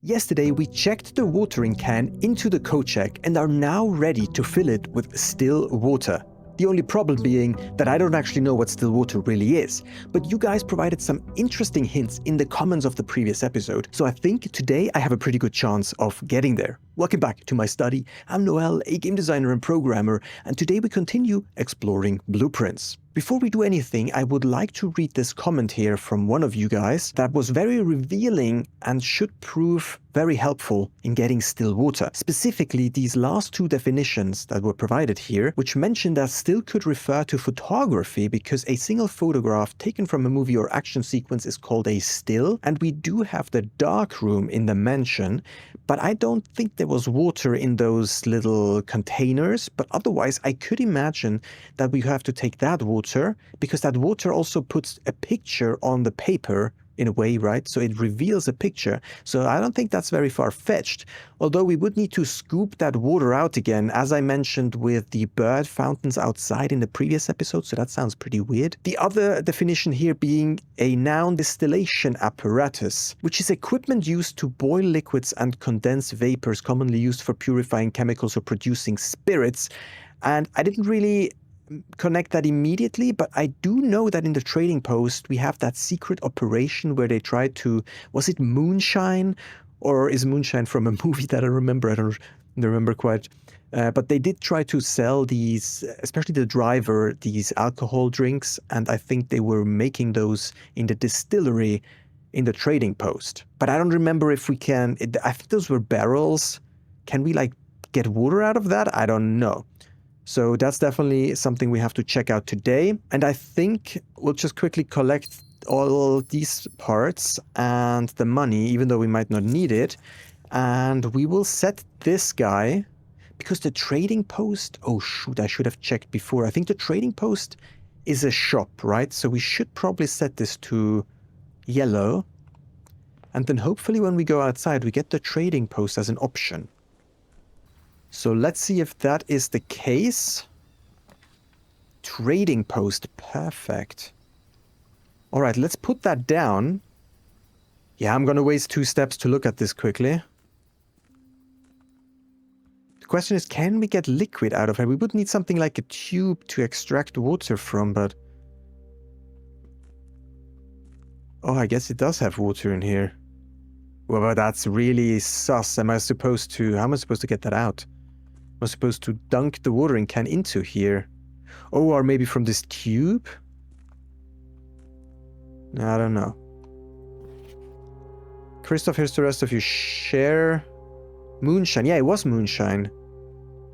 Yesterday we checked the watering can into the Kojak and are now ready to fill it with still water. The only problem being that I don't actually know what still water really is, but you guys provided some interesting hints in the comments of the previous episode, so I think today I have a pretty good chance of getting there. Welcome back to my study. I'm Noel, a game designer and programmer, and today we continue exploring blueprints. Before we do anything, I would like to read this comment here from one of you guys that was very revealing and should prove very helpful in getting still water. Specifically, these last two definitions that were provided here, which mention that still could refer to photography because a single photograph taken from a movie or action sequence is called a still, and we do have the dark room in the mention, but I don't think there was water in those little containers, but otherwise I could imagine that we have to take that water, because that water also puts a picture on the paper in a way, right? So it reveals a picture. So I don't think that's very far-fetched, although we would need to scoop that water out again, as I mentioned with the bird fountains outside in the previous episode, so that sounds pretty weird. The other definition here being a noun distillation apparatus, which is equipment used to boil liquids and condense vapors commonly used for purifying chemicals or producing spirits. And I didn't really connect that immediately, but I do know that in the Trading Post we have that secret operation where they tried to, was it moonshine, or is moonshine from a movie that I remember? I don't remember quite. But they did try to sell these, especially the driver, these alcohol drinks, and I think they were making those in the distillery in the Trading Post. But I don't remember if we can, I think those were barrels. Can we like get water out of that? I don't know. So that's definitely something we have to check out today. And I think we'll just quickly collect all these parts and the money, even though we might not need it. And we will set this guy, because the Trading Post, oh shoot, I should have checked before. I think the Trading Post is a shop, right? So we should probably set this to yellow. And then hopefully when we go outside, we get the Trading Post as an option. So let's see if that is the case. Trading Post, perfect. All right, let's put that down. Yeah, I'm gonna waste 2 steps to look at this quickly. The question is, can we get liquid out of it? We would need something like a tube to extract water from, but... oh, I guess it does have water in here. Well, but that's really sus. How am I supposed to get that out? I'm supposed to dunk the watering can into here. Oh, or maybe from this tube? I don't know. Christoph, here's the rest of you. Share moonshine. Yeah, it was moonshine.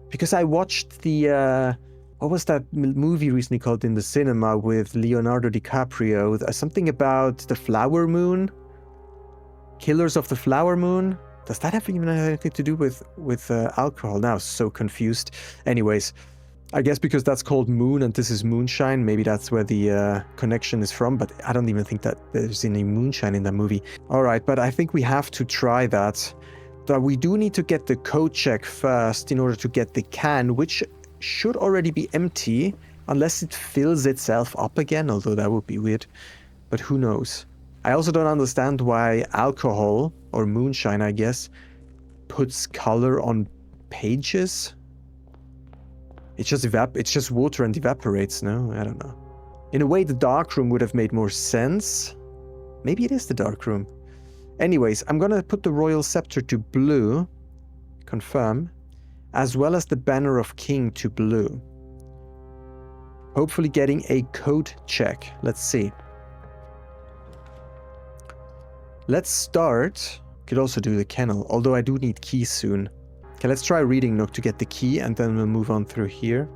Because I watched the, what was that movie recently called in the cinema with Leonardo DiCaprio? Something about the flower moon? Killers of the Flower Moon? Does that have even anything to do with alcohol? Now I'm so confused. Anyways, I guess because that's called moon and this is moonshine, maybe that's where the connection is from, but I don't even think that there's any moonshine in that movie. Alright, but I think we have to try that. But we do need to get the Kojak first in order to get the can, which should already be empty, unless it fills itself up again, although that would be weird. But who knows? I also don't understand why alcohol, or moonshine I guess, puts color on pages. It's just water and evaporates, no? I don't know. In a way the dark room would have made more sense. Maybe it is the dark room. Anyways, I'm gonna put the Royal Scepter to blue. Confirm. As well as the Banner of King to blue. Hopefully getting a code check. Let's see. Let's start. Could also do the kennel, although I do need keys soon. Okay, let's try Reading Nook to get the key, and then we'll move on through here.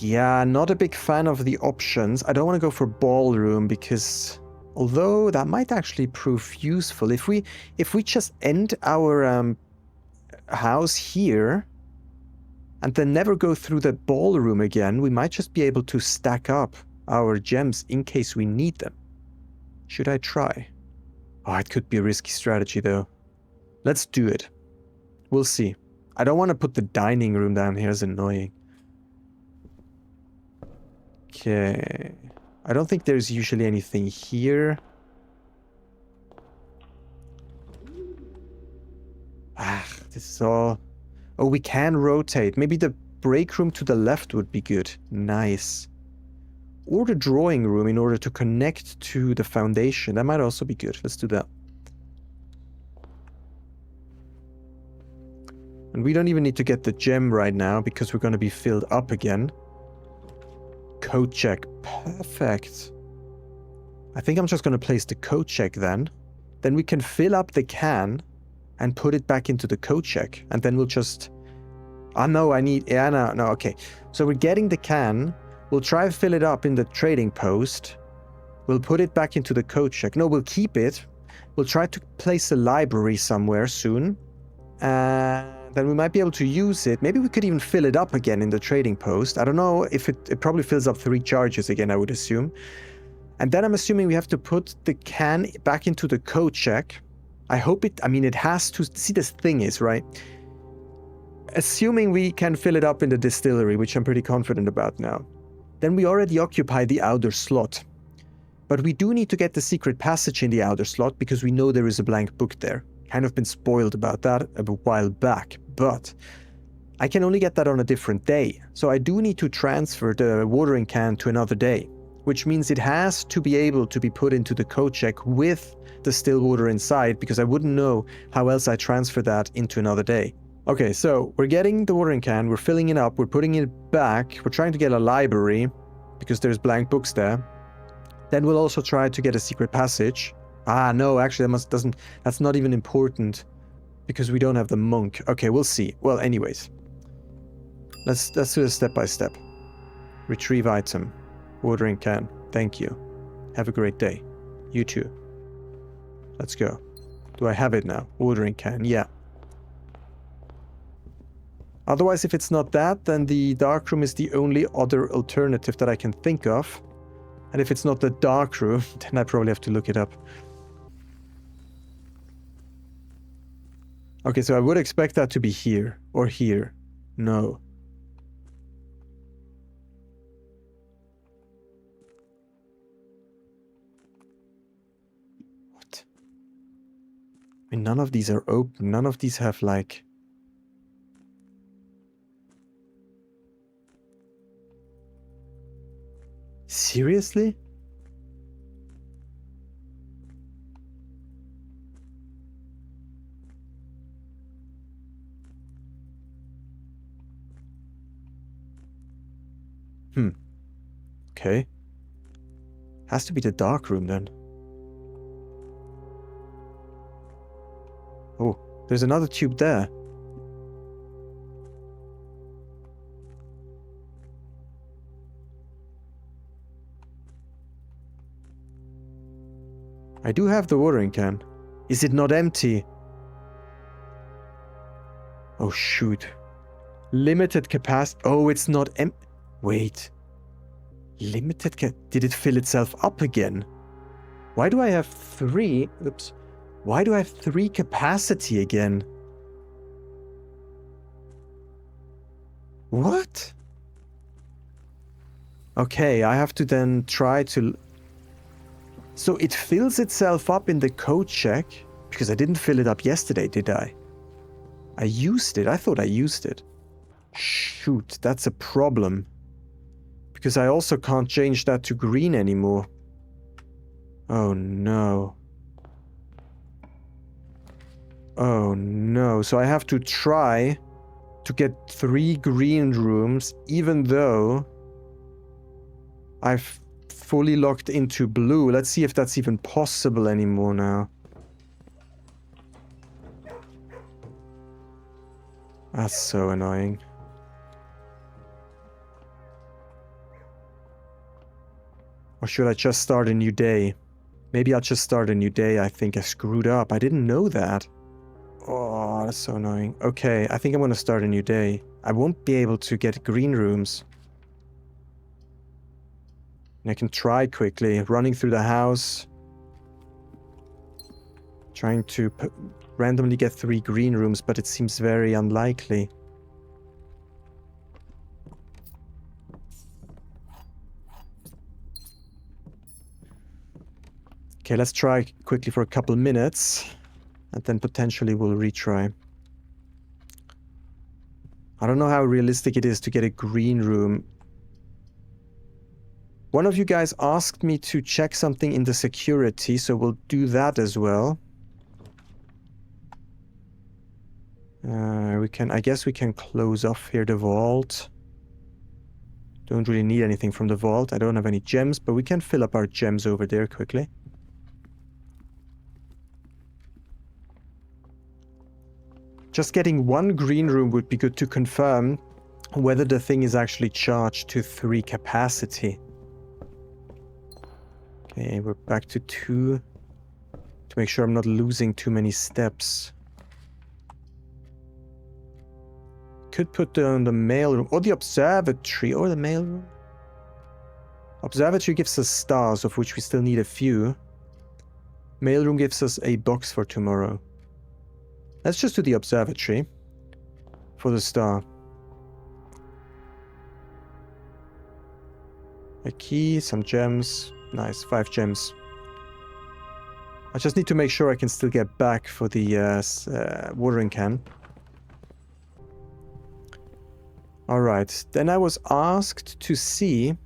Yeah, not a big fan of the options. I don't want to go for ballroom because, although that might actually prove useful, if we just end our house here and then never go through the ballroom again, we might just be able to stack up our gems in case we need them. Should I try? Oh, it could be a risky strategy though. Let's do it. We'll see. I don't want to put the dining room down here, it's annoying. Okay. I don't think there's usually anything here. Ah, this is all... Oh, we can rotate. Maybe the break room to the left would be good. Nice. Or the drawing room in order to connect to the foundation. That might also be good. Let's do that. And we don't even need to get the gem right now because we're going to be filled up again. Code check. Perfect. I think I'm just going to place the code check then. Then we can fill up the can and put it back into the code check. And then we'll just... Ah, no, I need... Yeah, no, okay. So we're getting the can. We'll try to fill it up in the trading post. We'll put it back into the code check. No, we'll keep it. We'll try to place a library somewhere soon. Then we might be able to use it. Maybe we could even fill it up again in the trading post. I don't know if it probably fills up 3 charges again, I would assume. And then I'm assuming we have to put the can back into the code check. I hope it... I mean, it has to... See, this thing is, right? Assuming we can fill it up in the distillery, which I'm pretty confident about now, then we already occupy the outer slot. But we do need to get the secret passage in the outer slot because we know there is a blank book there. Kind of been spoiled about that a while back, but I can only get that on a different day. So I do need to transfer the watering can to another day, which means it has to be able to be put into the code check with the still water inside because I wouldn't know how else I transfer that into another day. Okay, so we're getting the watering can, we're filling it up, we're putting it back, we're trying to get a library because there's blank books there. Then we'll also try to get a secret passage. Ah, no, actually that's not even important because we don't have the monk. Okay, we'll see. Well, anyways. Let's do it step by step. Retrieve item. Watering can. Thank you. Have a great day. You too. Let's go. Do I have it now? Watering can. Yeah. Otherwise, if it's not that, then the darkroom is the only other alternative that I can think of. And if it's not the darkroom, then I probably have to look it up. Okay, so I would expect that to be here. Or here. No. What? I mean, none of these are open. None of these have, like... Seriously? Okay. Has to be the dark room then. Oh, there's another tube there. I do have the watering can. Is it not empty? Oh, shoot. Limited capacity. Oh, it's not empty. Wait. Limited did it fill itself up again? Why do I have 3? Oops. Why do I have 3 capacity again? What? Okay, I have to then try to... So it fills itself up in the code check? Because I didn't fill it up yesterday, did I? I used it. I thought I used it. Shoot, that's a problem. Because I also can't change that to green anymore. Oh no. Oh no. So I have to try to get 3 green rooms, even though I've fully locked into blue. Let's see if that's even possible anymore now. That's so annoying. Or should I just start a new day? Maybe I'll just start a new day. I think I screwed up. I didn't know that. Oh, that's so annoying. Okay, I think I'm gonna start a new day. I won't be able to get green rooms. And I can try quickly, running through the house. Trying to randomly get 3 green rooms, but it seems very unlikely. Okay, let's try quickly for a couple minutes. And then potentially we'll retry. I don't know how realistic it is to get a green room. One of you guys asked me to check something in the security, so we'll do that as well. I guess we can close off here the vault. Don't really need anything from the vault. I don't have any gems, but we can fill up our gems over there quickly. Just getting one green room would be good to confirm whether the thing is actually charged to 3 capacity. Okay, we're back to 2. To make sure I'm not losing too many steps. Could put down the mail room, or the observatory, or the mail room. Observatory gives us stars, of which we still need a few. Mail room gives us a box for tomorrow. Let's just do the observatory for the star. A key, some gems. Nice, 5 gems. I just need to make sure I can still get back for the watering can. Alright, then I was asked to see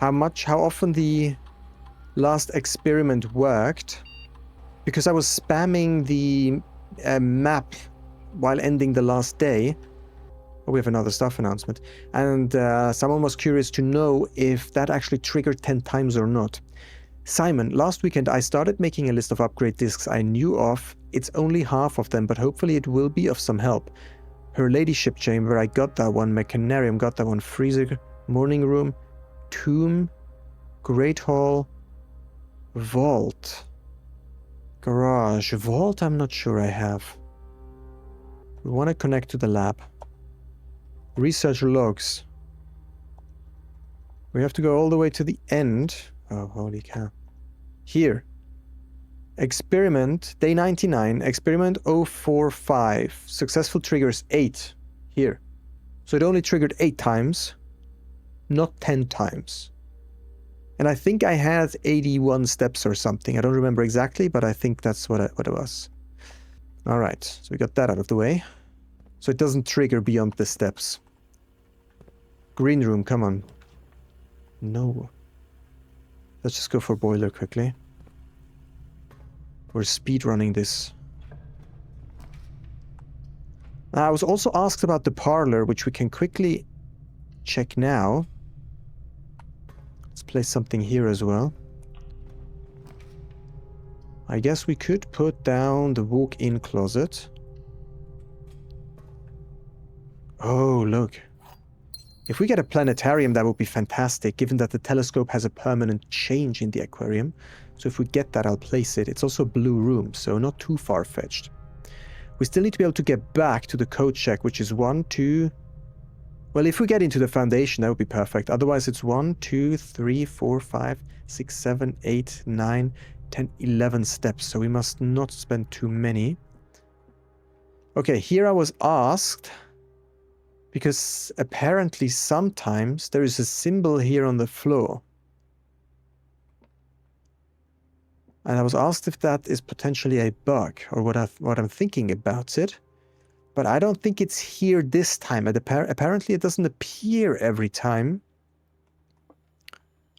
how often the last experiment worked, because I was spamming the map while ending the last day. Oh, we have another staff announcement. And someone was curious to know if that actually triggered 10 times or not. Simon, last weekend I started making a list of upgrade discs I knew of. It's only half of them, but hopefully it will be of some help. Her Ladyship Chamber, I got that one. Mechanarium, got that one. Freezer, Morning Room, Tomb, Great Hall, Vault, Garage. Vault, I'm not sure I have. We want to connect to the lab. Research logs. We have to go all the way to the end. Oh, holy cow. Here. Experiment, day 99, experiment 045, successful triggers 8, here. So it only triggered 8 times, not 10 times. And I think I had 81 steps or something, I don't remember exactly, but I think that's what it was. Alright, so we got that out of the way. So it doesn't trigger beyond the steps. Green room, come on. No. Let's just go for boiler quickly. We're speedrunning this. I was also asked about the parlor, which we can quickly check now. Let's place something here as well. I guess we could put down the walk-in closet. Oh, look. If we get a planetarium, that would be fantastic, given that the telescope has a permanent change in the aquarium. So if we get that, I'll place it. It's also a blue room, so not too far-fetched. We still need to be able to get back to the code check, which is 1, 2... Well, if we get into the foundation, that would be perfect. Otherwise, it's 1, 2, 3, 4, 5, 6, 7, 8, 9, 10, 11 steps. So we must not spend too many. Okay, here I was asked... Because apparently sometimes there is a symbol here on the floor. And I was asked if that is potentially a bug, or what I'm thinking about it. But I don't think it's here this time. Apparently it doesn't appear every time.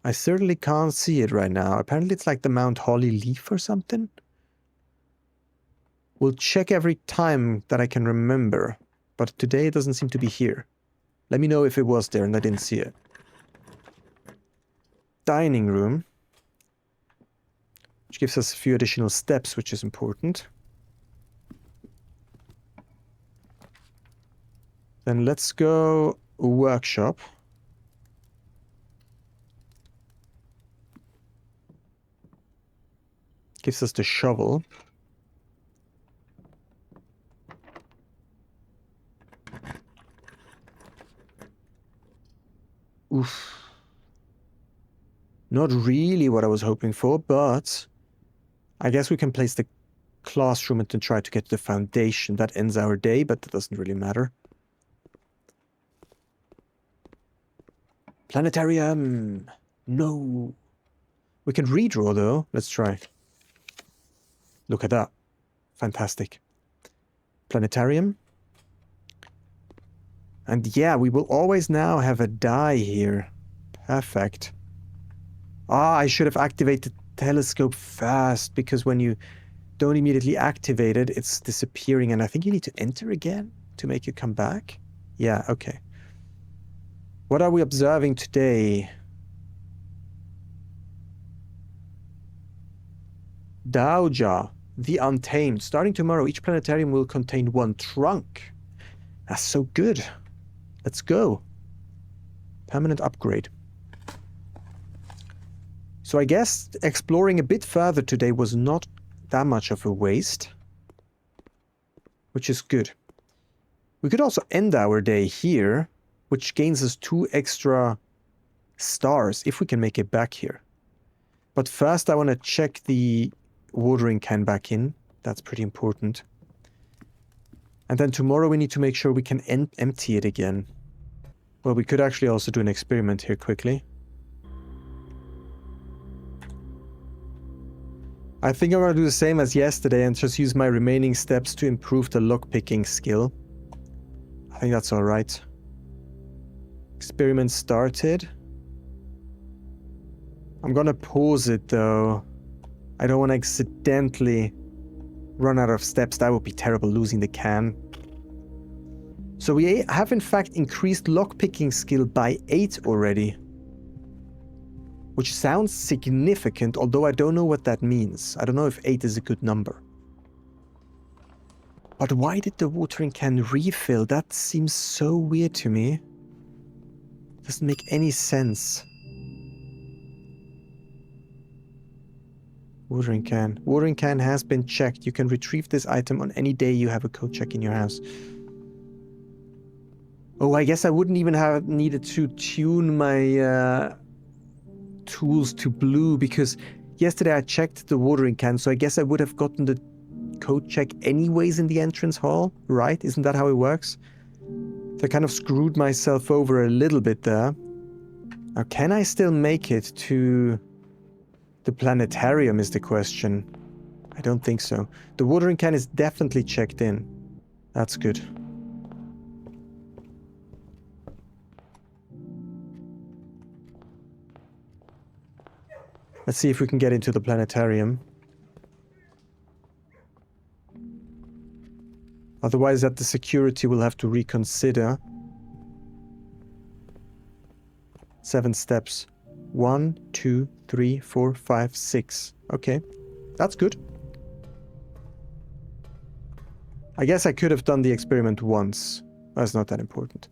I certainly can't see it right now. Apparently it's like the Mount Holly leaf or something. We'll check every time that I can remember. But today it doesn't seem to be here. Let me know if it was there and I didn't see it. Dining room. Which gives us a few additional steps, which is important. Then let's go workshop. Gives us the shovel. Oof. Not really what I was hoping for, but I guess we can place the classroom and then try to get to the foundation. That ends our day, but that doesn't really matter. Planetarium! No! We can redraw though. Let's try. Look at that. Fantastic. Planetarium. And yeah, we will always now have a die here. Perfect. Ah, I should have activated telescope first, because when you don't immediately activate it, it's disappearing, and I think you need to enter again to make it come back. Yeah, okay. What are we observing today? Daoja, the Untamed. Starting tomorrow, each planetarium will contain one trunk. That's so good. Let's go. Permanent upgrade. So I guess exploring a bit further today was not that much of a waste, which is good. We could also end our day here, which gains us 2 extra stars if we can make it back here. But first I want to check the watering can back in. That's pretty important. And then tomorrow we need to make sure we can empty it again. Well, we could actually also do an experiment here quickly. I think I'm going to do the same as yesterday and just use my remaining steps to improve the lockpicking skill. I think that's alright. Experiment started. I'm going to pause it though. I don't want to accidentally run out of steps. That would be terrible, losing the can. So we have in fact increased lockpicking skill by 8 already. Which sounds significant, although I don't know what that means. I don't know if 8 is a good number. But why did the watering can refill? That seems so weird to me. Doesn't make any sense. Watering can. Watering can has been checked. You can retrieve this item on any day you have a code check in your house. Oh, I guess I wouldn't even have needed to tune my tools to blue, because yesterday I checked the watering can, so I guess I would have gotten the code check anyways in the entrance hall, right? Isn't that how it works? So I kind of screwed myself over a little bit there. Now, can I still make it to the planetarium is the question. I don't think so. The watering can is definitely checked in. That's good. Let's see if we can get into the planetarium. Otherwise, at the security, we'll have to reconsider. 7 steps. 1, 2, 3, 4, 5, 6. Okay, that's good. I guess I could have done the experiment once. That's not that important.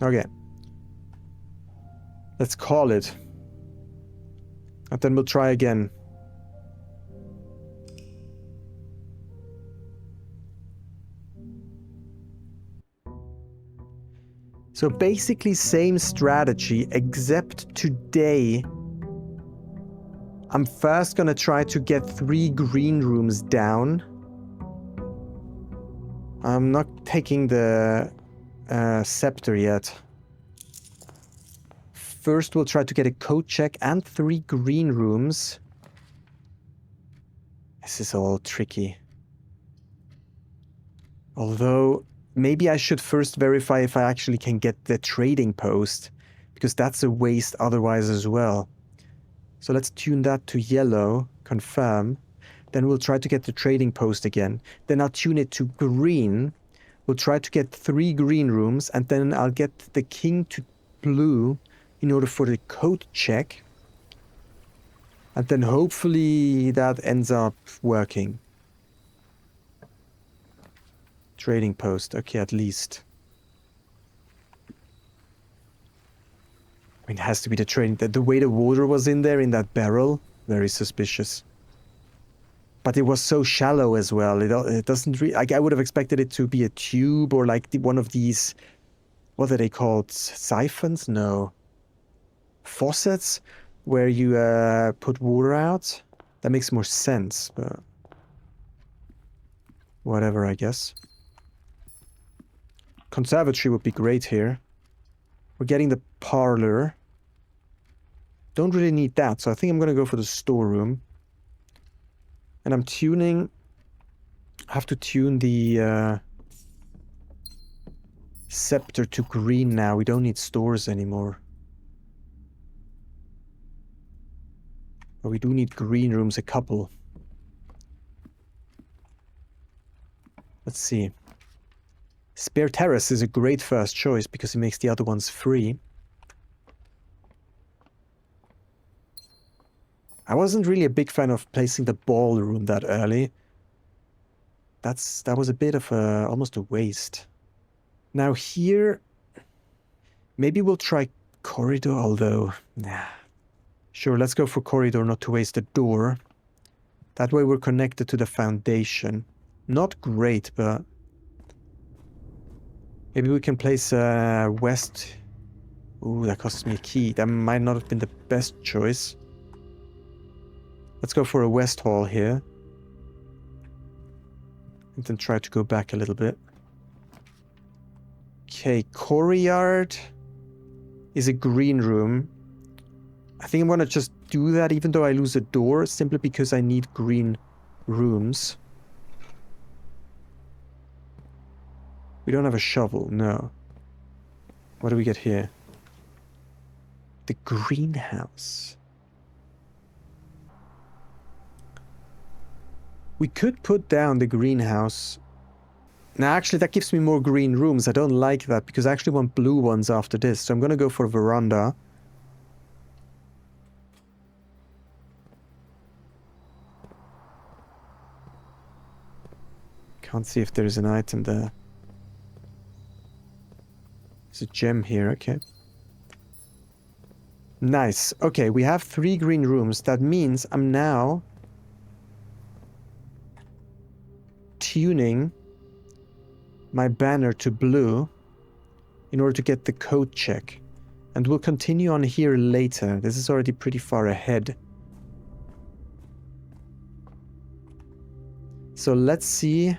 Okay. Let's call it. And then we'll try again. So basically same strategy, except today I'm first gonna try to get 3 green rooms down. I'm not taking the scepter yet. First we'll try to get a code check and 3 green rooms. This is all tricky. Although, maybe I should first verify if I actually can get the trading post, because that's a waste otherwise as well. So let's tune that to yellow, confirm. Then we'll try to get the trading post again. Then I'll tune it to green. We'll try to get 3 green rooms, and then I'll get the king to blue in order for the code check. And then hopefully that ends up working. Trading post, okay, at least. I mean, it has to be the trading. The way the water was in there, in that barrel, very suspicious. But it was so shallow as well. It doesn't really... Like, I would have expected it to be a tube or like one of these... What are they called? Siphons? No. Faucets? Where you put water out? That makes more sense, but... Whatever, I guess. Conservatory would be great here. We're getting the parlor. Don't really need that, so I think I'm going to go for the storeroom. And I'm tuning... I have to tune the scepter to green now. We don't need stores anymore. But we do need green rooms, a couple. Let's see. Spare Terrace is a great first choice because it makes the other ones free. I wasn't really a big fan of placing the ballroom that early. That was a bit of almost a waste. Now here, maybe we'll try corridor, although, nah. Sure, let's go for corridor, not to waste a door. That way we're connected to the foundation. Not great, but maybe we can place west. Ooh, that costs me a key. That might not have been the best choice. Let's go for a west hall here. And then try to go back a little bit. Okay, courtyard is a green room. I think I'm gonna just do that even though I lose a door, simply because I need green rooms. We don't have a shovel, no. What do we get here? The greenhouse. We could put down the greenhouse. Now, actually, that gives me more green rooms. I don't like that because I actually want blue ones after this. So I'm going to go for a veranda. Can't see if there's an item there. There's a gem here, okay. Nice. Okay, we have 3 green rooms. That means I'm now tuning my banner to blue in order to get the code check. And we'll continue on here later. This is already pretty far ahead. So let's see.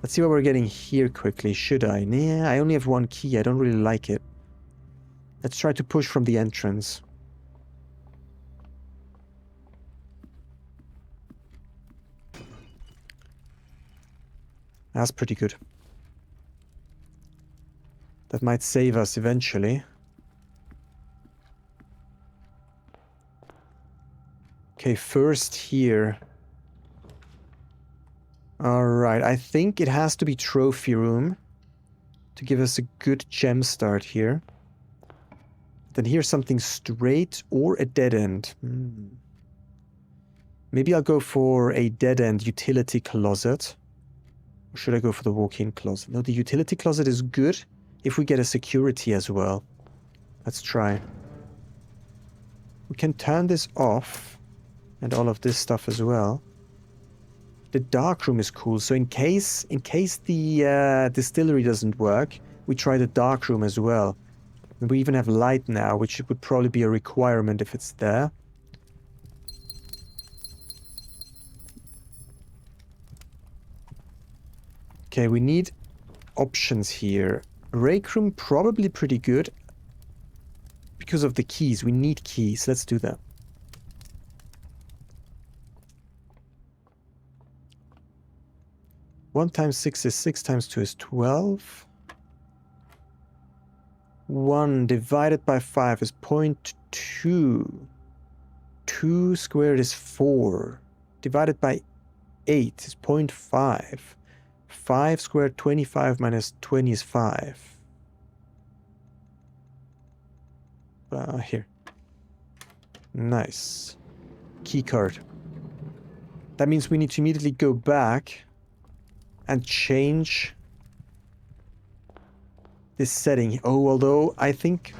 Let's see what we're getting here quickly. Should I? Nah, I only have 1 key. I don't really like it. Let's try to push from the entrance. That's pretty good. That might save us eventually. Okay, first here. Alright, I think it has to be trophy room to give us a good gem start here. Then here's something straight or a dead end. Maybe I'll go for a dead end utility closet. Or should I go for the walk-in closet? No, the utility closet is good if we get a security as well. Let's try. We can turn this off and all of this stuff as well. The dark room is cool. So in case the distillery doesn't work, we try the dark room as well. And we even have light now, which would probably be a requirement if it's there. Okay, we need options here. Rake room probably pretty good. Because of the keys. We need keys. Let's do that. One times 6 is 6 times 2 is 12. 1 divided by 5 is 0.2. 2 squared is 4. Divided by 8 is 0.5. 5 squared 25 minus 20 is 5. Here. Nice. Key card. That means we need to immediately go back and change this setting. Oh, although I think...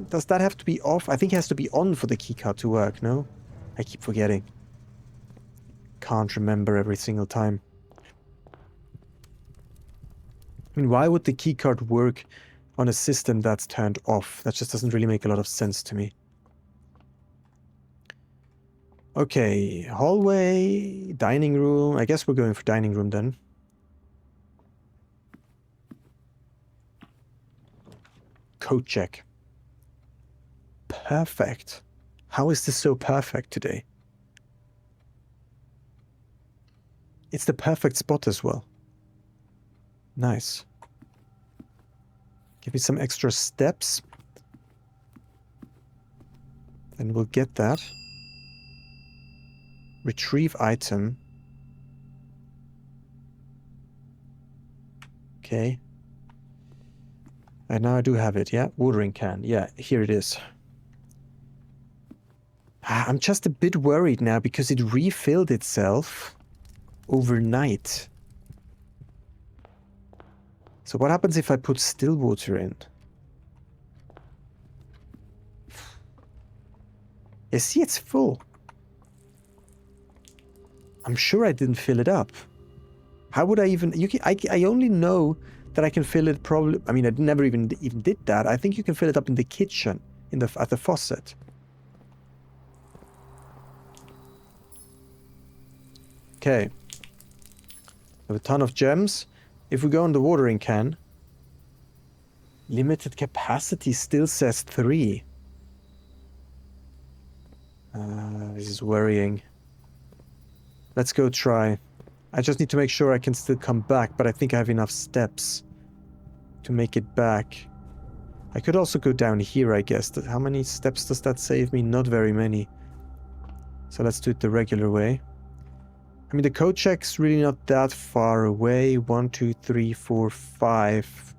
does that have to be off? I think it has to be on for the keycard to work, no? I keep forgetting. Can't remember every single time. I mean, why would the keycard work on a system that's turned off? That just doesn't really make a lot of sense to me. Okay, hallway, dining room. I guess we're going for dining room then. coat check. Perfect. How is this so perfect today? It's the perfect spot as well. Nice. Give me some extra steps. And we'll get that. Retrieve item. Okay. And now I do have it, yeah? Watering can. Yeah, here it is. I'm just a bit worried now because it refilled itself overnight. So what happens if I put still water in? You see, it's full. I'm sure I didn't fill it up. How would I even... I only know that I can fill it probably... I mean, I never even did that. I think you can fill it up in the kitchen, at the faucet. Okay. I have a ton of gems. If we go on the watering can... Limited capacity still says 3. This is worrying. Let's go try. I just need to make sure I can still come back, but I think I have enough steps to make it back. I could also go down here, I guess. How many steps does that save me? Not very many. So let's do it the regular way. I mean, the code check's really not that far away. 1, 2, 3, 4, 5.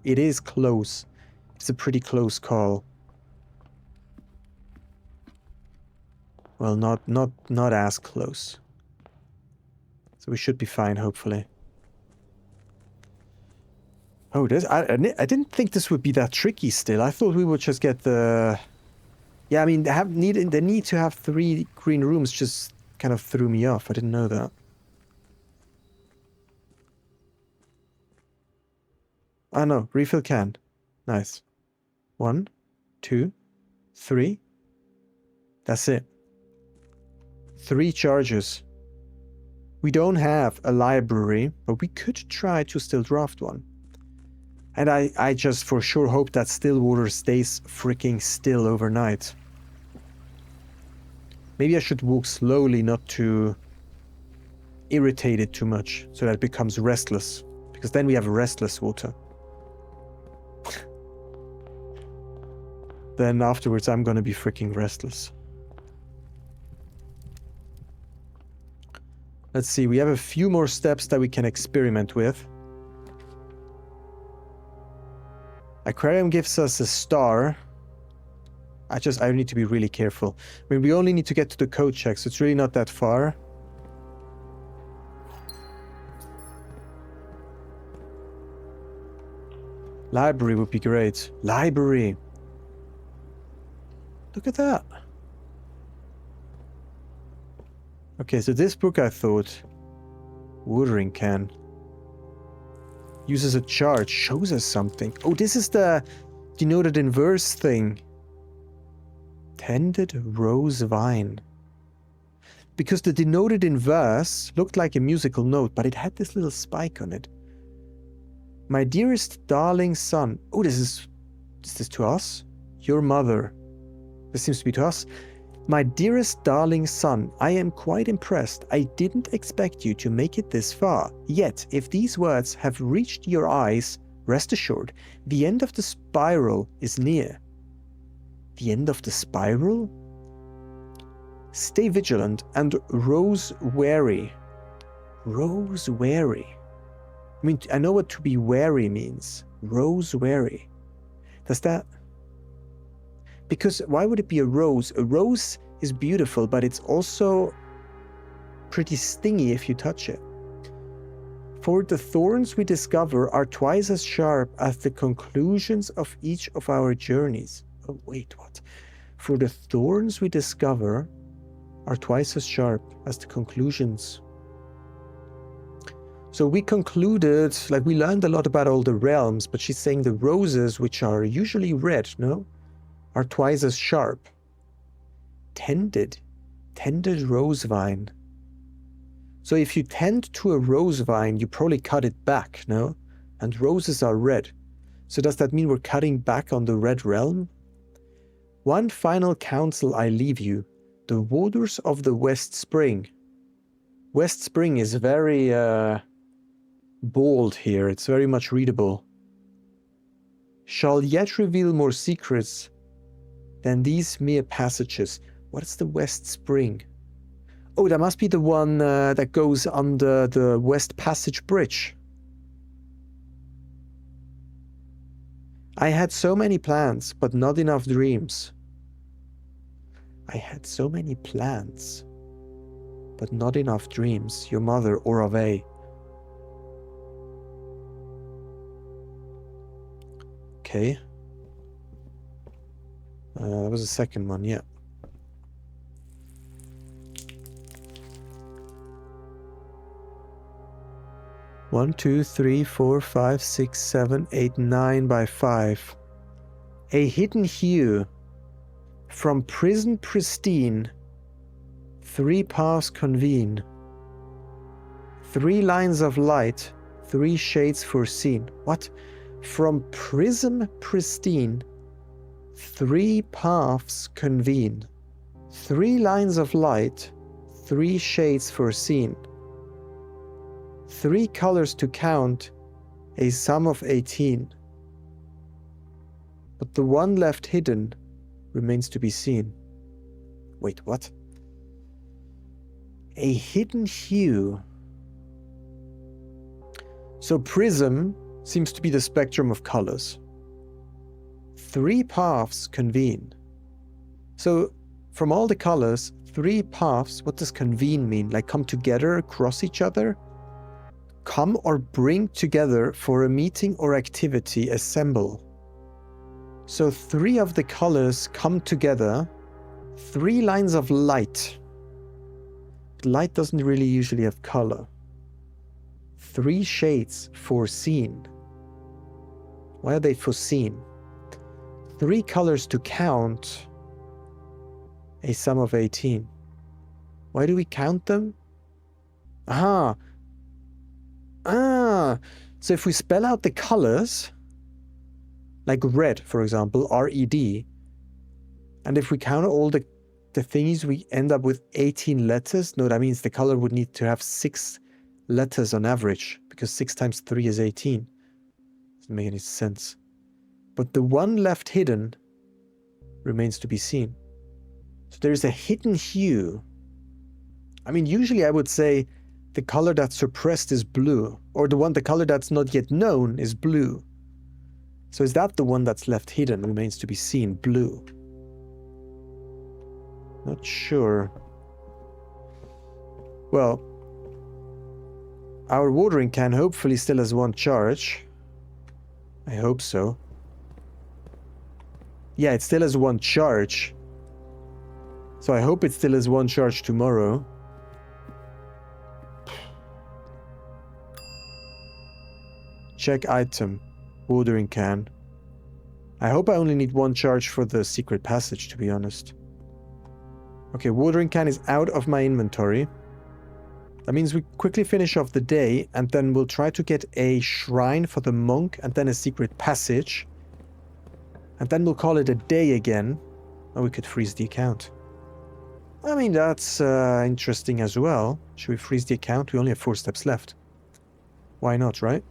It is close. It's a pretty close call. Well, not as close. So we should be fine, hopefully. Oh, I didn't think this would be that tricky still. I thought we would just get the... Yeah, I mean, the need to have 3 green rooms just kind of threw me off. I didn't know that. Ah, no. Refill can. Nice. 1, 2, 3. That's it. 3 charges. We don't have a library, but we could try to still draft one. And I just for sure hope that still water stays freaking still overnight. Maybe I should walk slowly, not to irritate it too much, so that it becomes restless. Because then we have restless water. Then afterwards I'm gonna be freaking restless. Let's see, we have a few more steps that we can experiment with. Aquarium gives us a star. I need to be really careful. I mean, we only need to get to the code check, so it's really not that far. Library would be great. Library! Look at that. Okay, so this book I thought... Watering can. Uses a chart, shows us something. Oh, this is the denoted in verse thing. Tended rose vine. Because the denoted in verse looked like a musical note, but it had this little spike on it. My dearest darling son. Oh, is this to us? Your mother. This seems to be to us. My dearest darling son, I am quite impressed. I didn't expect you to make it this far. Yet, if these words have reached your eyes, rest assured, the end of the spiral is near. The end of the spiral? Stay vigilant and rose wary. Rose wary. I mean, I know what to be wary means. Rose wary. Does that... Because why would it be a rose? A rose is beautiful, but it's also pretty stingy if you touch it. For the thorns we discover are twice as sharp as the conclusions of each of our journeys. Oh, wait, what? For the thorns we discover are twice as sharp as the conclusions. So we concluded, like we learned a lot about all the realms, but she's saying the roses, which are usually red, no? Are twice as sharp. Tended rose vine. So if you tend to a rose vine, you probably cut it back, no? And roses are red. So does that mean we're cutting back on the Red Realm? One final counsel I leave you. The waters of the West Spring. West Spring is very bold here. It's very much readable. Shall yet reveal more secrets than these mere passages. What is the West Spring? Oh, that must be the one that goes under the West Passage Bridge. I had so many plans, but not enough dreams. I had so many plans, but not enough dreams. Your mother, Orave. Okay. That was the second one, yeah. One, two, three, four, five, 6, 7, 8, 9 by 5. A hidden hue. From prison pristine, 3 paths convene. 3 lines of light, 3 shades foreseen. What? From prism pristine, 3 paths convene. 3 lines of light, 3 shades foreseen. 3 colors to count, a sum of 18. But the one left hidden remains to be seen. Wait, what? A hidden hue. So prism seems to be the spectrum of colors. 3 paths convene. So from all the colors, 3 paths, what does convene mean? Like come together, cross each other? Come or bring together for a meeting or activity, assemble. So 3 of the colors come together, 3 lines of light. Light doesn't really usually have color. 3 shades foreseen. Why are they foreseen? 3 colors to count, a sum of 18. Why do we count them? So if we spell out the colors, like red, for example, R-E-D, and if we count all the thingies, we end up with 18 letters. No, that means the color would need to have 6 letters on average, because 6 times 3 is 18. Doesn't make any sense. But the one left hidden remains to be seen. So there is a hidden hue. I mean, usually I would say the color that's suppressed is blue, or the color that's not yet known is blue. So is that the one that's left hidden, remains to be seen, blue? Not sure. Well, our watering can hopefully still has 1 charge. I hope so. Yeah, it still has 1 charge. So I hope it still has 1 charge tomorrow. Check item. Watering can. I hope I only need 1 charge for the secret passage, to be honest. Okay, watering can is out of my inventory. That means we quickly finish off the day, and then we'll try to get a shrine for the monk, and then a secret passage. And then we'll call it a day again. Or we could freeze the account. I mean, that's interesting as well. Should we freeze the account? We only have 4 steps left. Why not, right?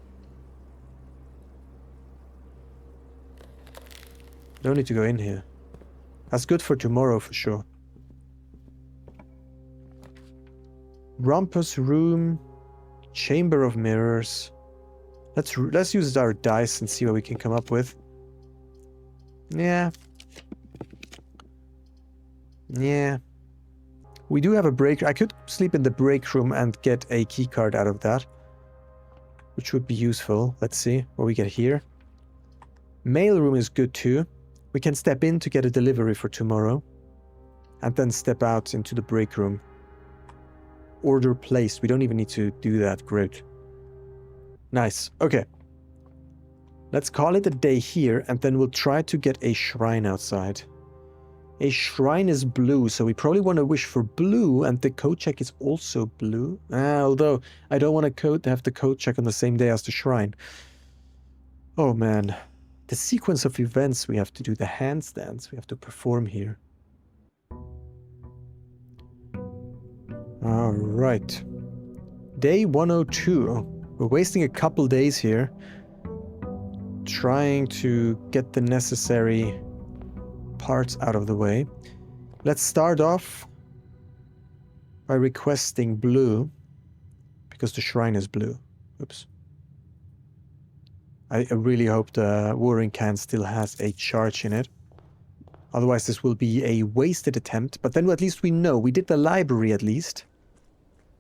Don't need to go in here. That's good for tomorrow for sure. Rumpus room, chamber of mirrors. Let's use our dice and see what we can come up with. Yeah. We do have a break. I could sleep in the break room and get a key card out of that, which would be useful. Let's see what we get here. Mail room is good too. We can step in to get a delivery for tomorrow, and then step out into the break room. Order placed. We don't even need to do that. Great. Nice. Okay. Let's call it a day here, and then we'll try to get a shrine outside. A shrine is blue, so we probably want to wish for blue, and the code check is also blue. Although, I don't want to have the code check on the same day as the shrine. Oh man. The sequence of events we have to do, the handstands we have to perform here. Alright. Day 102. We're wasting a couple days here trying to get the necessary parts out of the way. Let's start off by requesting blue, because the shrine is blue. Oops. I really hope the watering can still has a charge in it. Otherwise this will be a wasted attempt, but then at least we know. We did the library at least.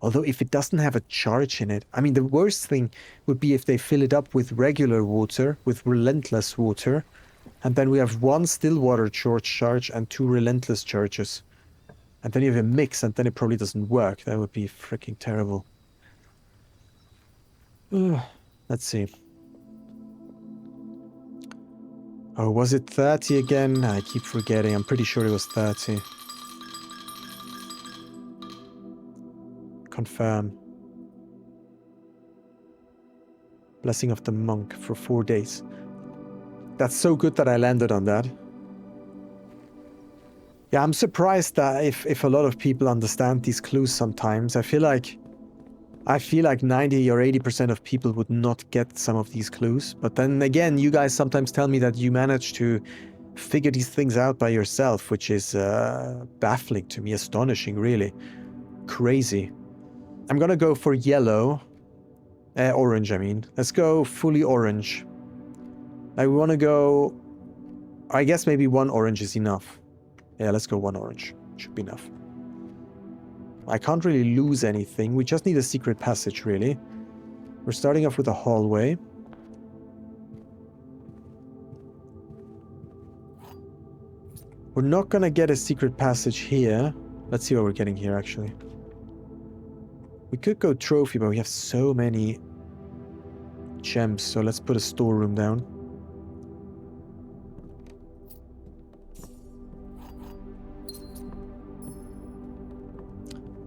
Although if it doesn't have a charge in it, I mean the worst thing would be if they fill it up with regular water, with relentless water, and then we have one still water charge and 2 relentless charges. And then you have a mix and then it probably doesn't work. That would be freaking terrible. Let's see. Oh, was it 30 again? I keep forgetting. I'm pretty sure it was 30. Confirm. Blessing of the monk for 4 days. That's so good that I landed on that. Yeah, I'm surprised that if a lot of people understand these clues sometimes. I feel like 90 or 80% of people would not get some of these clues. But then again, you guys sometimes tell me that you manage to figure these things out by yourself, which is baffling to me, astonishing, really. Crazy. I'm gonna go for yellow. Orange, I mean. Let's go fully orange. I want to go... I guess maybe 1 orange is enough. Yeah, let's go 1 orange. Should be enough. I can't really lose anything. We just need a secret passage, really. We're starting off with a hallway. We're not gonna get a secret passage here. Let's see what we're getting here, actually. We could go trophy, but we have so many gems, so let's put a storeroom down.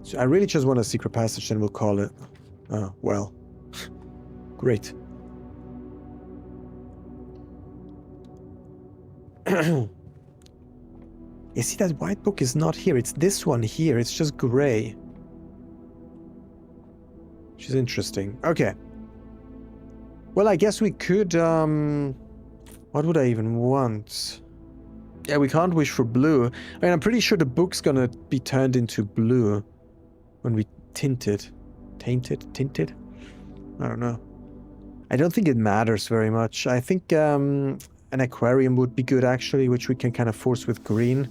So I really just want a secret passage, then we'll call it. Oh, well. Great. You see, that white book is not here. It's this one here. It's just gray. Which is interesting. Okay. Well, I guess we could, what would I even want? Yeah, we can't wish for blue. I mean, I'm pretty sure the book's gonna be turned into blue when we tint it. Tainted? Tinted? I don't know. I don't think it matters very much. I think an aquarium would be good, actually, which we can kind of force with green.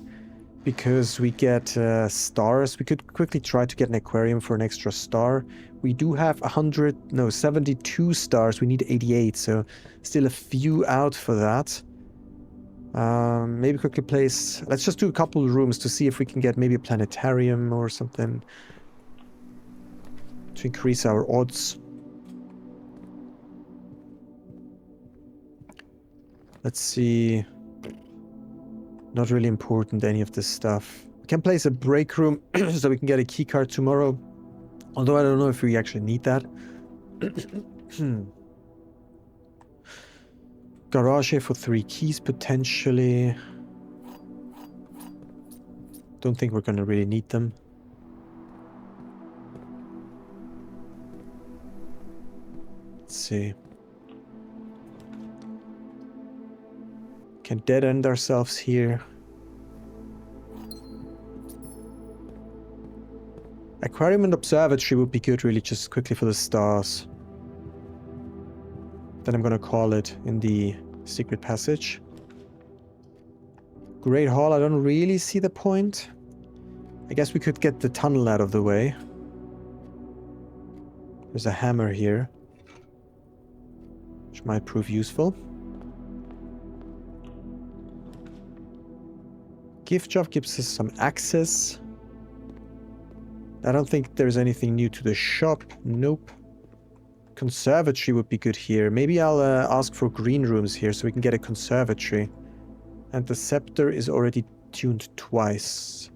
Because we get stars. We could quickly try to get an aquarium for an extra star. We do have 72 stars. We need 88, so still a few out for that. Maybe quickly place... Let's just do a couple of rooms to see if we can get maybe a planetarium or something. To increase our odds. Let's see... Not really important, any of this stuff. We can place a break room so we can get a key card tomorrow. Although I don't know if we actually need that. Garage here for 3 keys, potentially. Don't think we're gonna really need them. Let's see. Can dead end ourselves here. Aquarium and observatory would be good, really, just quickly for the stars. Then I'm gonna call it in the secret passage. Great Hall, I don't really see the point. I guess we could get the tunnel out of the way. There's a hammer here, which might prove useful. Gift shop gives us some access. I don't think there's anything new to the shop. Nope. Conservatory would be good here. Maybe I'll ask for green rooms here so we can get a conservatory. And the scepter is already tuned twice.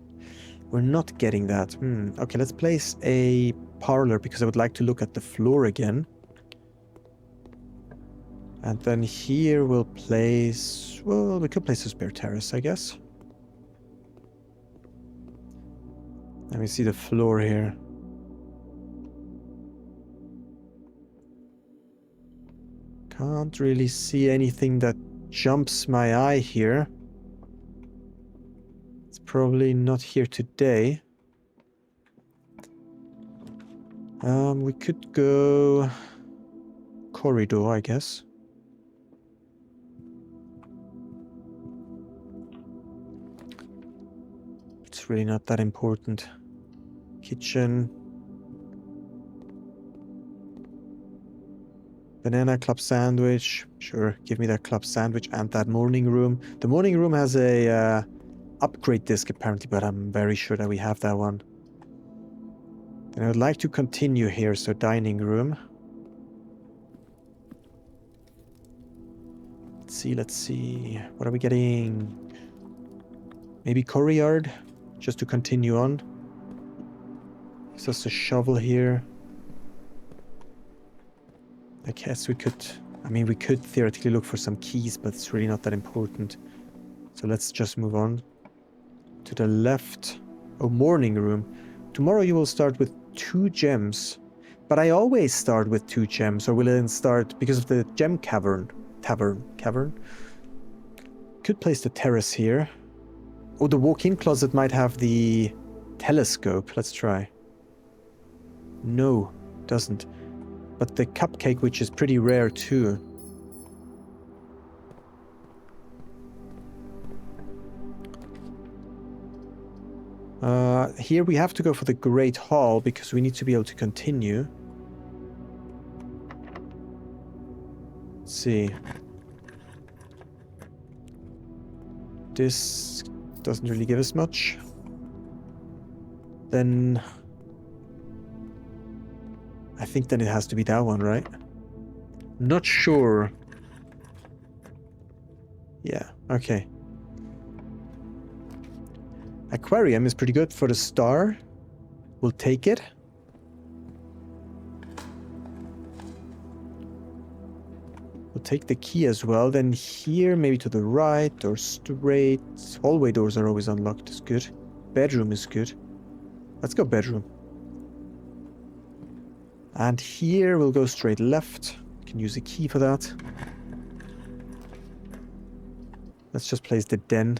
We're not getting that. Okay, let's place a parlor because I would like to look at the floor again. And then here we'll place... Well, we could place a spare terrace, I guess. Let me see the floor here. Can't really see anything that jumps my eye here. It's probably not here today. We could go... corridor, I guess. It's really not that important. Kitchen. Banana club sandwich. Sure, give me that club sandwich and that morning room. The morning room has a upgrade disc apparently, but I'm very sure that we have that one. And I would like to continue here, so dining room. Let's see. What are we getting? Maybe courtyard, just to continue on. There's just a shovel here. I guess we could... I mean, we could theoretically look for some keys, but it's really not that important. So let's just move on. To the left. Oh, morning room. Tomorrow you will start with 2 gems. But I always start with 2 gems, or will it then start because of the gem cavern? Cavern? Could place the terrace here. Oh, the walk-in closet might have the telescope. Let's try. No, doesn't. But the cupcake, which is pretty rare too. Here we have to go for the Great Hall because we need to be able to continue. Let's see. This doesn't really give us much. Then... I think then it has to be that one, right? Not sure. Yeah, okay. Aquarium is pretty good for the star. We'll take it. We'll take the key as well. Then here, maybe to the right or straight. Hallway doors are always unlocked. Is good. Bedroom is good. Let's go bedroom. And here we'll go straight left. Can use a key for that. Let's just place the den.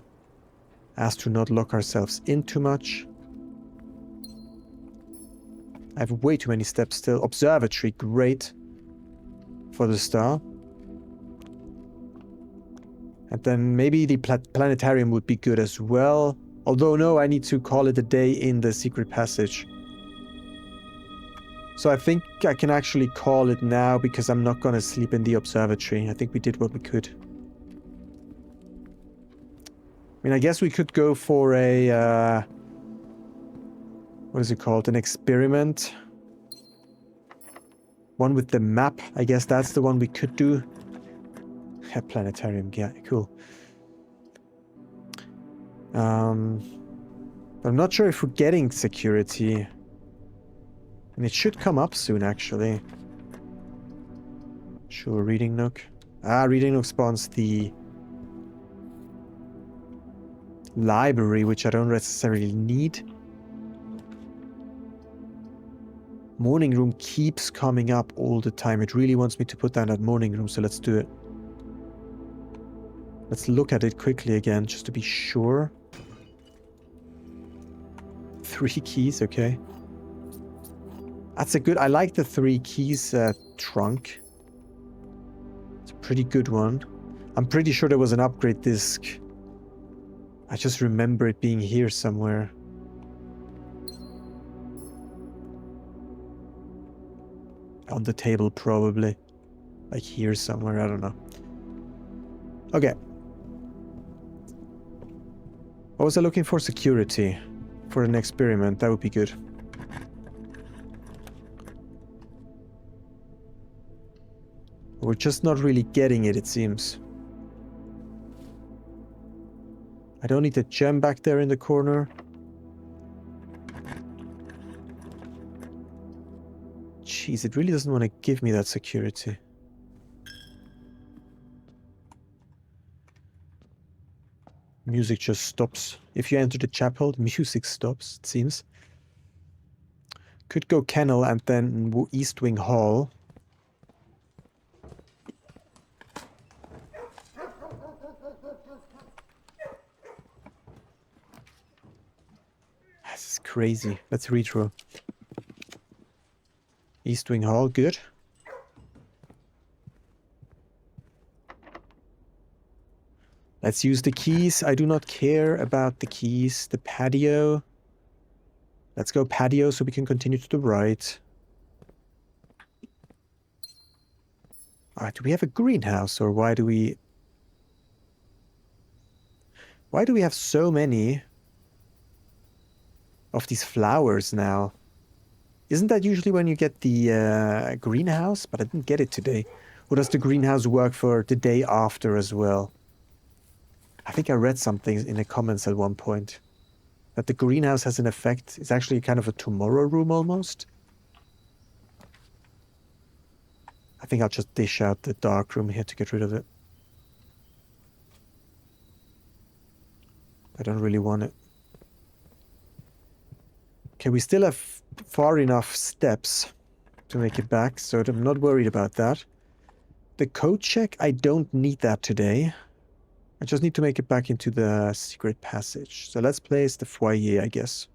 As to not lock ourselves in too much. I have way too many steps still. Observatory, great. For the star. And then maybe the planetarium would be good as well. Although no, I need to call it a day in the secret passage. So I think I can actually call it now because I'm not going to sleep in the observatory. I think we did what we could. I mean, I guess we could go for a... what is it called? An experiment. One with the map. I guess that's the one we could do. Yeah, planetarium. Yeah, cool. But I'm not sure if we're getting security. And it should come up soon, actually. Sure, Reading Nook. Ah, Reading Nook spawns the library, which I don't necessarily need. Morning room keeps coming up all the time. It really wants me to put down that morning room, so let's do it. Let's look at it quickly again, just to be sure. 3 keys, okay. That's a good... I like the 3 keys trunk. It's a pretty good one. I'm pretty sure there was an upgrade disc. I just remember it being here somewhere. On the table, probably. Like here somewhere, I don't know. Okay. What was I looking for? Security. For an experiment, that would be good. We're just not really getting it, it seems. I don't need the gem back there in the corner. Jeez, it really doesn't want to give me that security. Music just stops. If you enter the chapel, the music stops, it seems. Could go Kennel and then East Wing Hall. This is crazy. Let's retro. East Wing Hall, good. Let's use the keys. I do not care about the keys. The patio. Let's go patio so we can continue to the right. Do we have a greenhouse or why do we have so many of these flowers now? Isn't that usually when you get the greenhouse? But I didn't get it today. Or does the greenhouse work for the day after as well? I think I read something in the comments at one point. That the greenhouse has an effect. It's actually kind of a tomorrow room almost. I think I'll just dish out the dark room here to get rid of it. I don't really want it. Okay, we still have far enough steps to make it back, so I'm not worried about that. The code check, I don't need that today. I just need to make it back into the secret passage. So let's place the foyer, I guess.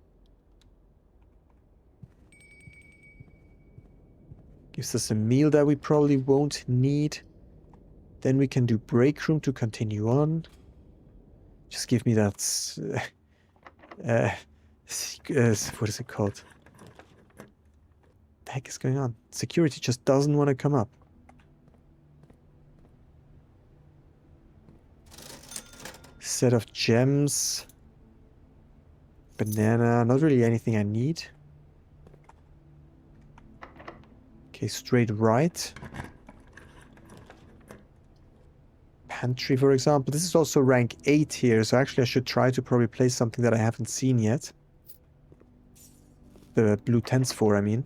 Gives us a meal that we probably won't need. Then we can do break room to continue on. Just give me that... what is it called? What the heck is going on? Security just doesn't want to come up. Set of gems. Banana. Not really anything I need. Okay, straight right. Pantry, for example. This is also rank 8 here, so actually I should try to probably place something that I haven't seen yet. The blue tents for, I mean.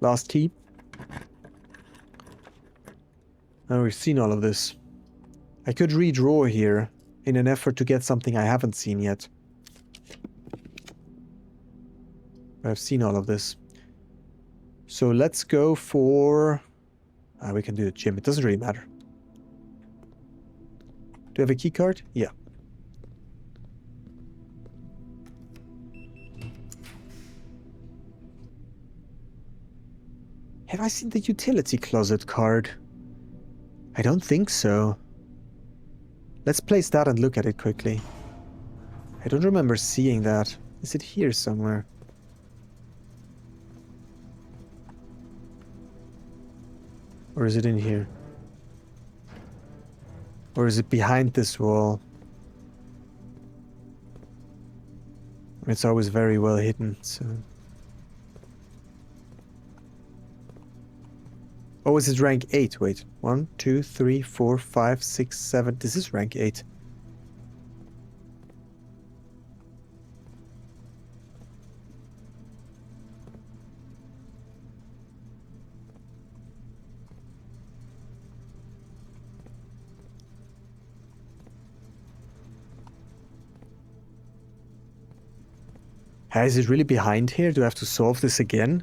Last key. Now we've seen all of this. I could redraw here in an effort to get something I haven't seen yet. I've seen all of this. So let's go for... we can do the gym. It doesn't really matter. Do you have a key card? Yeah. Have I seen the utility closet card? I don't think so. Let's place that and look at it quickly. I don't remember seeing that. Is it here somewhere? Or is it in here? Or is it behind this wall? It's always very well hidden, so... Oh, is it rank 8? Wait. 1, 2, 3, 4, 5, 6, 7. This is rank 8. Is it really behind here? Do I have to solve this again?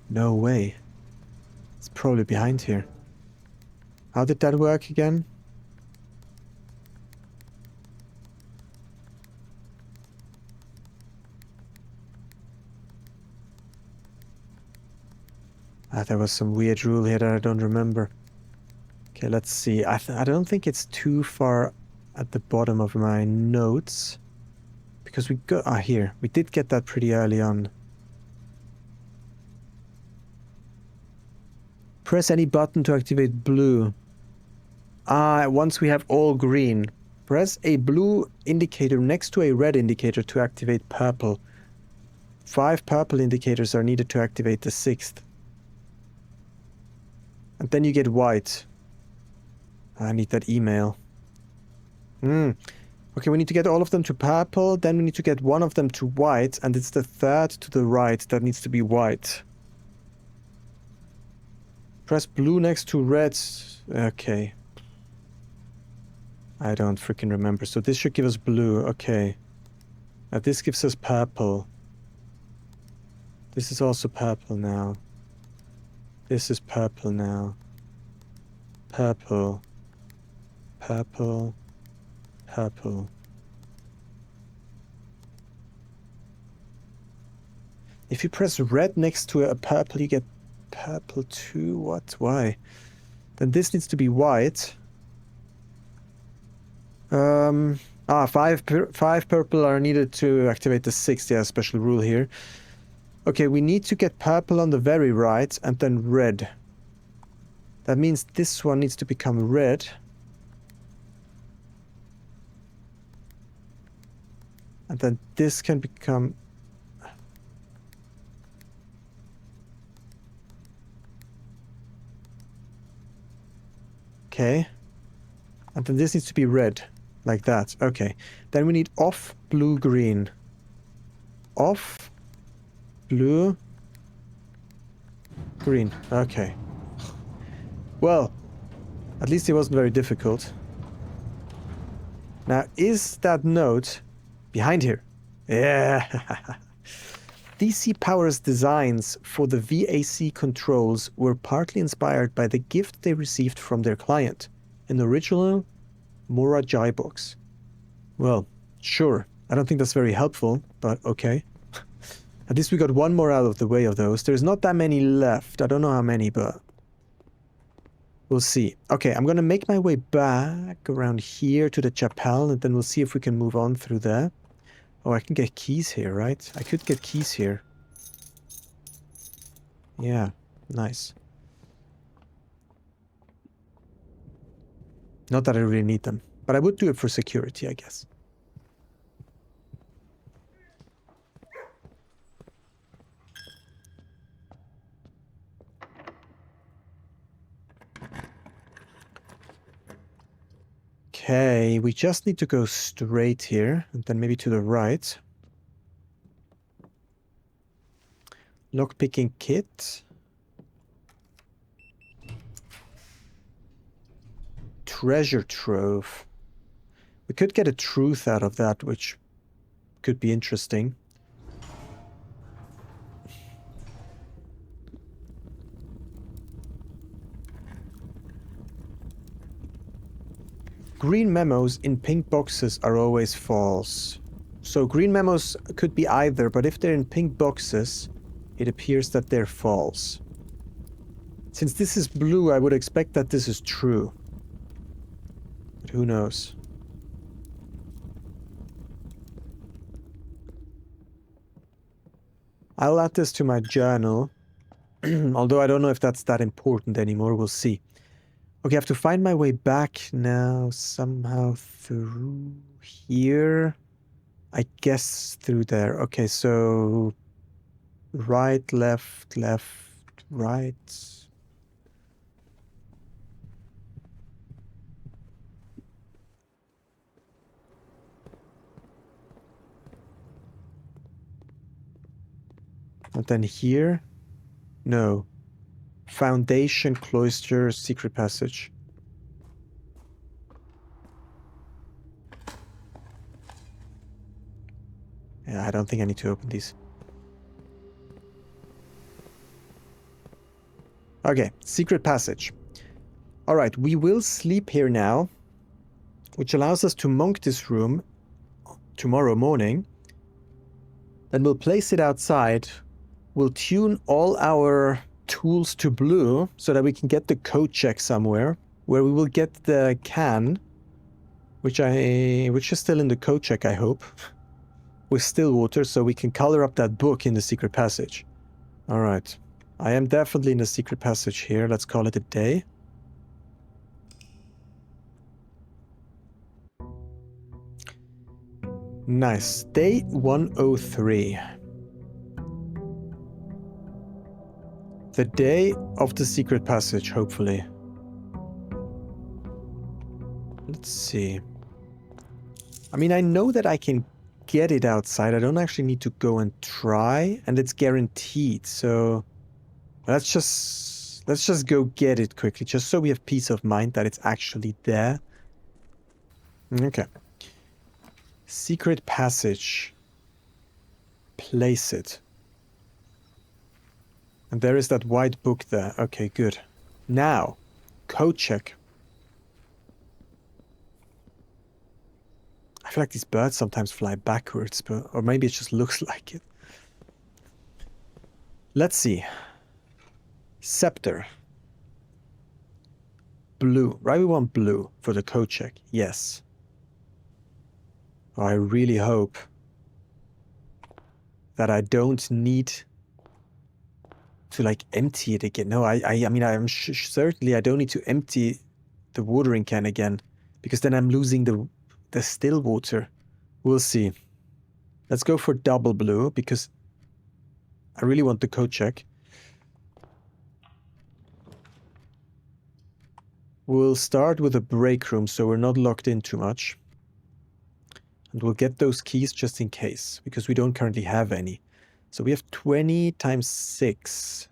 No way. It's probably behind here. How did that work again? There was some weird rule here that I don't remember. Okay, let's see. I don't think it's too far at the bottom of my notes. Because we got... here. We did get that pretty early on. Press any button to activate blue. Once we have all green. Press a blue indicator next to a red indicator to activate purple. 5 purple indicators are needed to activate the 6th. And then you get white. I need that email. Okay, we need to get all of them to purple, then we need to get one of them to white, and it's the third to the right that needs to be white. Press blue next to red. Okay. I don't freaking remember. So this should give us blue. Okay. Now this gives us purple. This is also purple now. This is purple now. Purple. Purple. Purple. If you press red next to a purple, you get purple too. What? Why? Then this needs to be white. Five purple are needed to activate the 6th. Yeah, special rule here. Okay, we need to get purple on the very right and then red. That means this one needs to become red. And then this can become... Okay. And then this needs to be red. Like that. Okay. Then we need off, blue, green. Off, blue, green. Okay. Well, at least it wasn't very difficult. Now, is that note behind here? Yeah. DC Power's designs for the VAC controls were partly inspired by the gift they received from their client, an original Morajai box. Well, sure. I don't think that's very helpful, but okay. At least we got one more out of the way of those. There's not that many left. I don't know how many, but we'll see. Okay, I'm gonna make my way back around here to the chapel, and then we'll see if we can move on through there. Oh, I can get keys here, right? I could get keys here. Yeah, nice. Not that I really need them, but I would do it for security, I guess. Okay, we just need to go straight here, and then maybe to the right. Lockpicking kit. Treasure trove. We could get a truth out of that, which could be interesting. Green memos in pink boxes are always false. So green memos could be either, but if they're in pink boxes, it appears that they're false. Since this is blue, I would expect that this is true. But who knows? I'll add this to my journal. Although I don't know if that's that important anymore. We'll see. Okay, I have to find my way back now somehow through here. I guess through there. Okay, so right, left, left, right. And then here? No. Foundation, cloister, secret passage. Yeah, I don't think I need to open these. Okay, secret passage. Alright, we will sleep here now, which allows us to monk this room tomorrow morning. Then we'll place it outside. We'll tune all our tools to blue so that we can get the code check somewhere where we will get the can, which is still in the code check, I hope, with Stillwater, so we can color up that book in the secret passage. Alright, I am definitely in the secret passage here. Let's call it a day. Nice. Day 103. The day of the secret passage, hopefully. Let's see. I mean, I know that I can get it outside. I don't actually need to go and try, and it's guaranteed. So let's just go get it quickly, just so we have peace of mind that it's actually there. Okay. Secret passage. Place it. And there is that white book there. Okay, good. Now, code check. I feel like these birds sometimes fly backwards, but or maybe it just looks like it. Let's see. Scepter. Blue. Right, we want blue for the code check. Yes. Oh, I really hope that I don't need to like empty it again. No, I mean, I'm certainly I don't need to empty the watering can again, because then I'm losing the still water. We'll see. Let's go for double blue because I really want the code check. We'll start with a break room so we're not locked in too much. And we'll get those keys just in case, because we don't currently have any. So we have 20 times 6.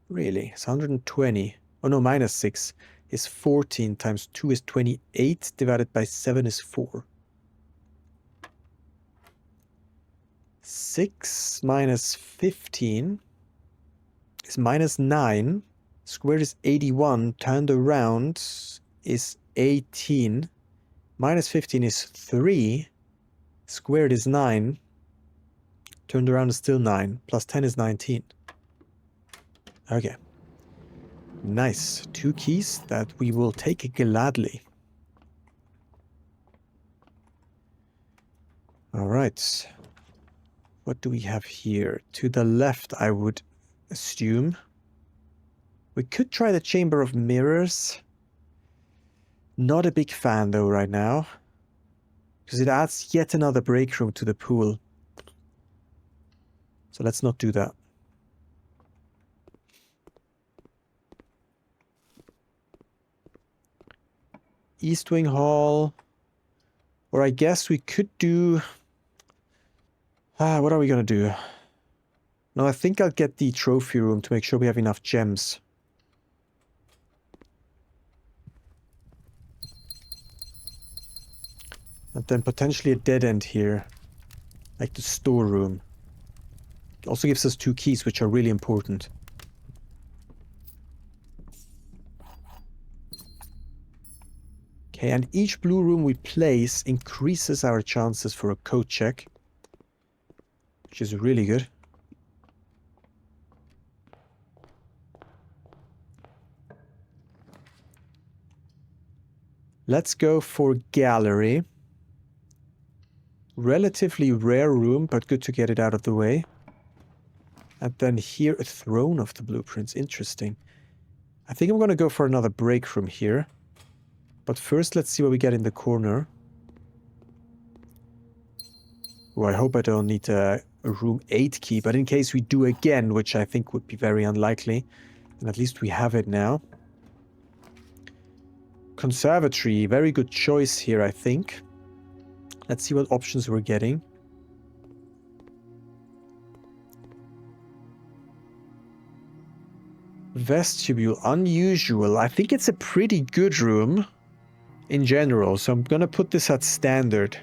Really? It's 120. Oh no, minus 6 is 14 times 2 is 28 divided by 7 is 4. 6 minus 15 is minus 9. Squared is 81. Turned around is 18. Minus 15 is 3. Squared is 9. Turned around is still 9. Plus 10 is 19. Okay. Nice. 2 keys that we will take gladly. Alright. What do we have here? To the left, I would assume. We could try the Chamber of Mirrors. Not a big fan though right now. Because it adds yet another break room to the pool. So let's not do that. East Wing Hall. Or I guess we could do... what are we going to do? No, I think I'll get the trophy room to make sure we have enough gems. And then potentially a dead end here. Like the storeroom. It also gives us 2 keys, which are really important. Okay, and each blue room we place increases our chances for a code check. Which is really good. Let's go for gallery. Relatively rare room, but good to get it out of the way. And then here, a throne of the blueprints. Interesting. I think I'm going to go for another break room here. But first, let's see what we get in the corner. Oh, I hope I don't need a room 8 key, but in case we do again, which I think would be very unlikely, then at least we have it now. Conservatory, very good choice here, I think. Let's see what options we're getting. Vestibule, unusual. I think it's a pretty good room in general, so I'm gonna put this at standard.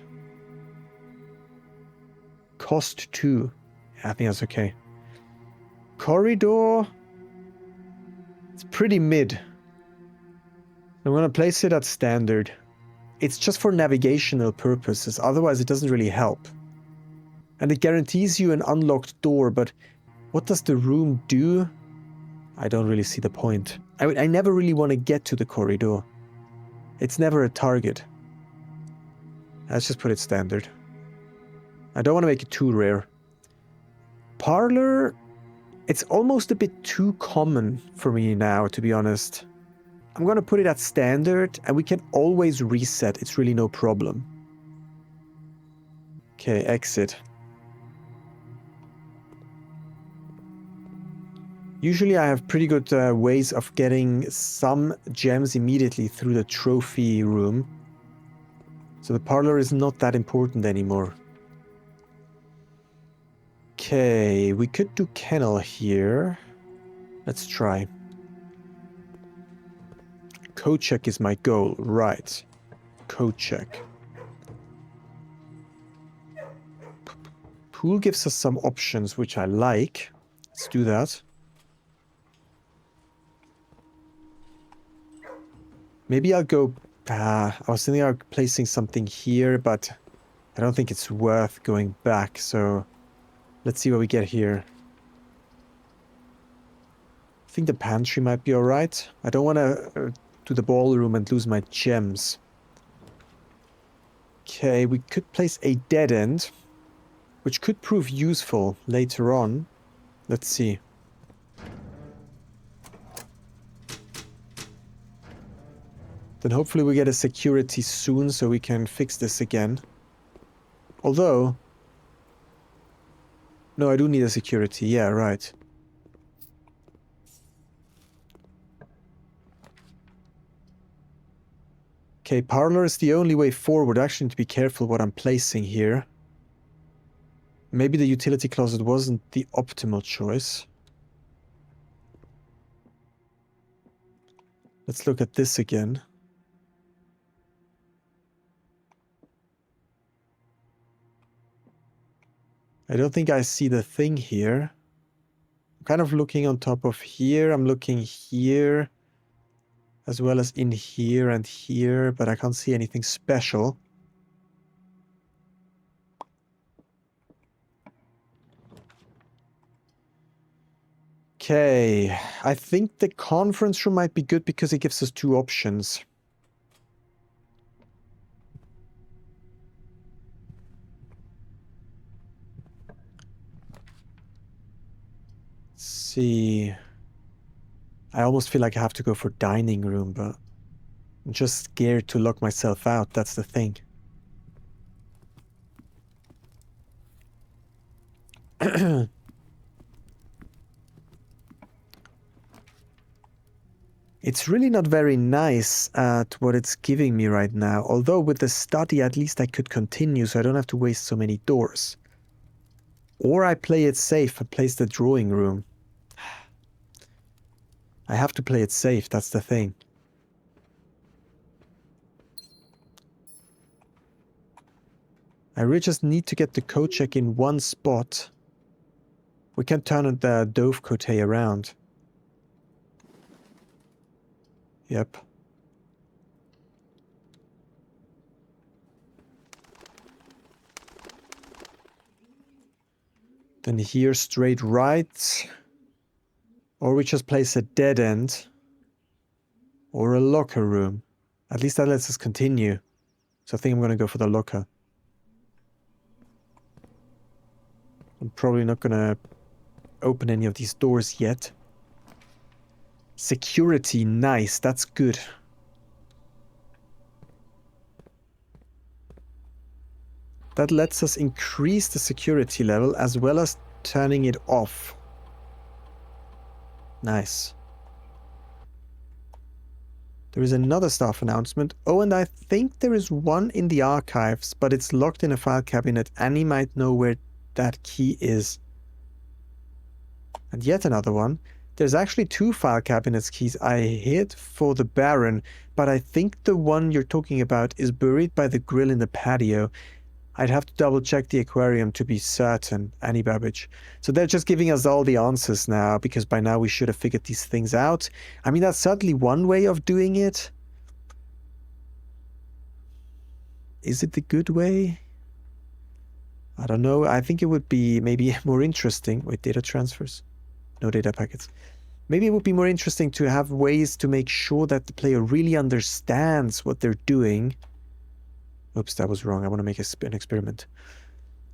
Cost 2. Yeah, I think that's okay. Corridor. It's pretty mid. I'm gonna place it at standard. It's just for navigational purposes, otherwise it doesn't really help. And it guarantees you an unlocked door, but what does the room do? I don't really see the point. I never really want to get to the corridor. It's never a target. Let's just put it standard. I don't want to make it too rare. Parlor, it's almost a bit too common for me now, to be honest. I'm going to put it at standard, and we can always reset. It's really no problem. Okay, exit. Usually I have pretty good ways of getting some gems immediately through the trophy room. So the parlor is not that important anymore. Okay, we could do kennel here. Let's try. Code check is my goal, right. code check. Pool gives us some options, which I like. Let's do that. Maybe I'll go... I was thinking about placing something here, but I don't think it's worth going back, so let's see what we get here. I think the pantry might be alright. I don't want to do the ballroom and lose my gems. Okay, we could place a dead end, which could prove useful later on. Let's see. Then hopefully we get a security soon so we can fix this again. Although... No, I do need a security. Yeah, right. Okay, parlor is the only way forward. Actually, need to be careful what I'm placing here. Maybe the utility closet wasn't the optimal choice. Let's look at this again. I don't think I see the thing here. I'm kind of looking on top of here. I'm looking here, as well as in here and here, but I can't see anything special. Okay, I think the conference room might be good because it gives us two options. Let's see. I almost feel like I have to go for dining room, but I'm just scared to lock myself out, that's the thing. It's really not very nice at what it's giving me right now, although with the study at least I could continue so I don't have to waste so many doors. Or I play it safe and place the drawing room. I have to play it safe, that's the thing. I really just need to get the code check in one spot. We can turn the Dove Cote around. Yep. Then here straight right. Or we just place a dead end. Or a locker room. At least that lets us continue. So I think I'm going to go for the locker. I'm probably not going to open any of these doors yet. Security, nice, that's good. That lets us increase the security level as well as turning it off. Nice. There is another staff announcement. Oh, and I think there is one in the archives, but it's locked in a file cabinet. Annie might know where that key is. And yet another one. There's actually two file cabinets keys I hid for the Baron, but I think the one you're talking about is buried by the grill in the patio. I'd have to double check the aquarium to be certain, Annie Babbage. So they're just giving us all the answers now, because by now we should have figured these things out. I mean, that's certainly one way of doing it. Is it the good way? I don't know. I think it would be maybe more interesting. Wait, data transfers? No data packets. Maybe it would be more interesting to have ways to make sure that the player really understands what they're doing. Oops, that was wrong. I want to make an experiment.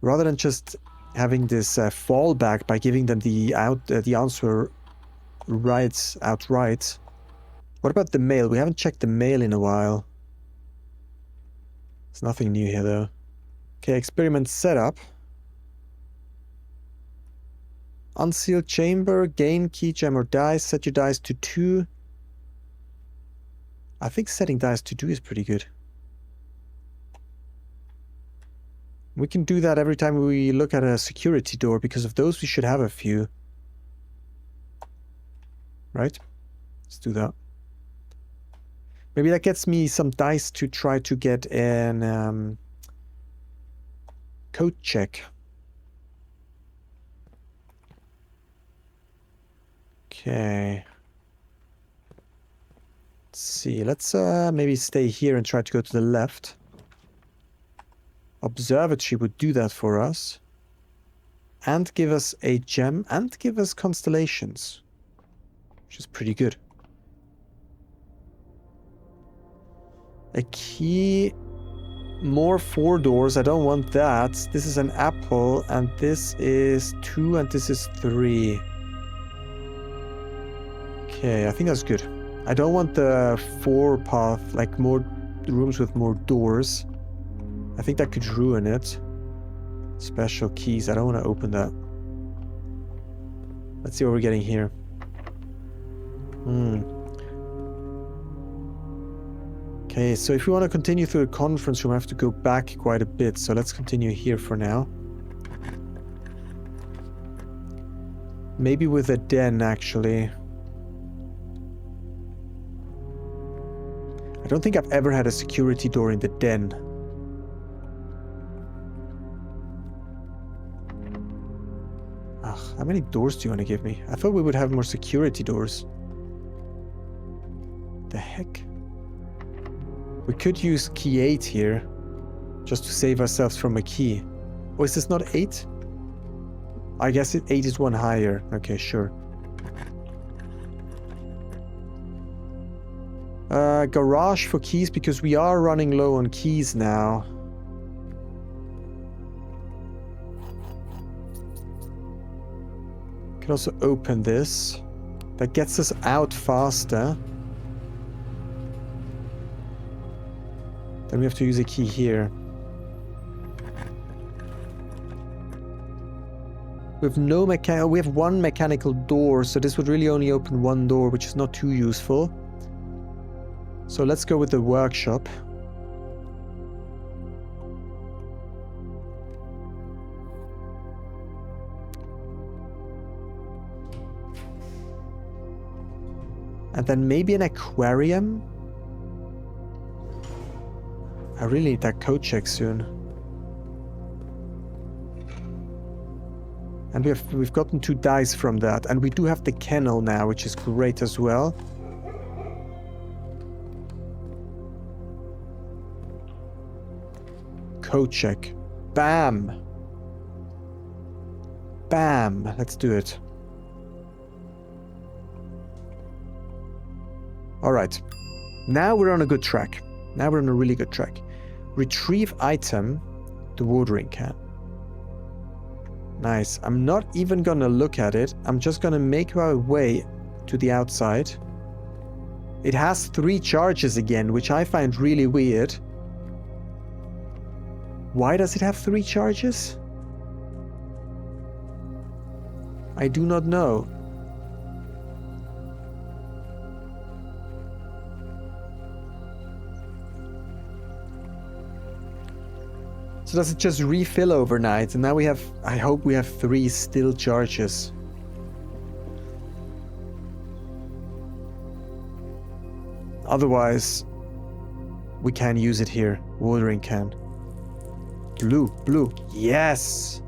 Rather than just having this fallback by giving them the answer right outright. What about the mail? We haven't checked the mail in a while. There's nothing new here though. Okay, experiment setup. Unsealed chamber, gain key gem or dice, set your dice to 2. I think setting dice to 2 is pretty good. We can do that every time we look at a security door, because of those we should have a few. Right? Let's do that. Maybe that gets me some dice to try to get an code check. Okay. Let's see. Let's maybe stay here and try to go to the left. Observatory would do that for us. And give us a gem and give us constellations. Which is pretty good. A key. More 4 doors. I don't want that. This is an apple and this is 2 and this is 3. Okay, I think that's good. I don't want the 4 path, like more rooms with more doors. I think that could ruin it. Special keys. I don't want to open that. Let's see what we're getting here. Okay, so if we want to continue through the conference room, I have to go back quite a bit. So let's continue here for now. Maybe with a den, actually. I don't think I've ever had a security door in the den. How many doors do you want to give me? I thought we would have more security doors. The heck? We could use key 8 here. Just to save ourselves from a key. Oh, is this not 8? I guess 8 is one higher. Okay, sure. Garage for keys because we are running low on keys now. Can also open this. That gets us out faster. Then we have to use a key here. We have no mechanical. We have 1 mechanical door, so this would really only open 1 door, which is not too useful. So let's go with the workshop. And then maybe an aquarium. I really need that code check soon. And we've gotten 2 dice from that. And we do have the kennel now, which is great as well. Code check. Bam! Bam! Let's do it. Alright. Now we're on a good track. Now we're on a really good track. Retrieve item. The watering can. Nice. I'm not even gonna look at it. I'm just gonna make my way to the outside. It has 3 charges again, which I find really weird. Why does it have 3 charges? I do not know. So does it just refill overnight? And now we have, I hope we have 3 still charges. Otherwise, we can use it here. Watering can. Blue, blue. Yes!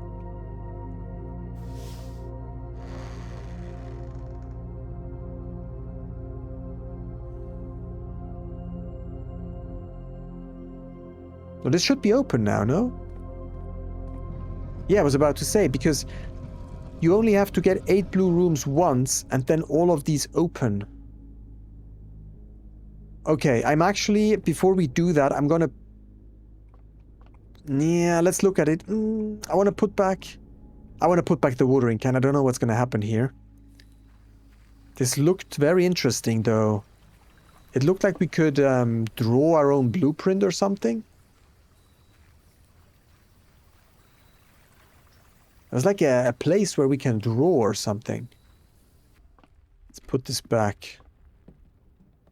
Well, this should be open now, no? Yeah, I was about to say, because you only have to get 8 blue rooms once, and then all of these open. Okay, I'm actually, before we do that, I'm gonna... Yeah, let's look at it. I want to put back the watering can. I don't know what's gonna happen here. This looked very interesting, though. It looked like we could draw our own blueprint or something. It was like a place where we can draw or something. Let's put this back.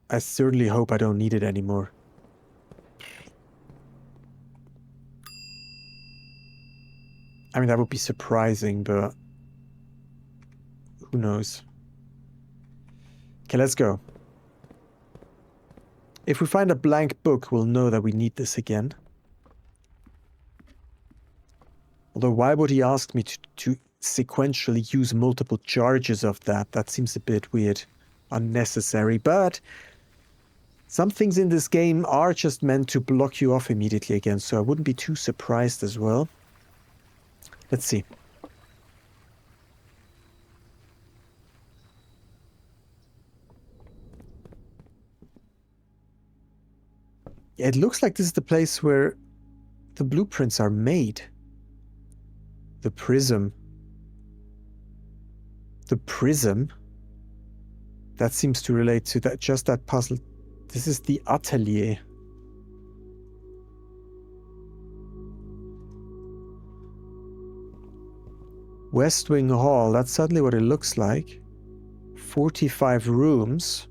I certainly hope I don't need it anymore. I mean, that would be surprising, but who knows? Okay, let's go. If we find a blank book, we'll know that we need this again. Although, why would he ask me to sequentially use multiple charges of that? That seems a bit weird. Unnecessary, but some things in this game are just meant to block you off immediately again, so I wouldn't be too surprised as well. Let's see. It looks like this is the place where the blueprints are made. The prism. The prism? That seems to relate to that, just that puzzle. This is the atelier. West Wing Hall, that's certainly what it looks like. 45 rooms.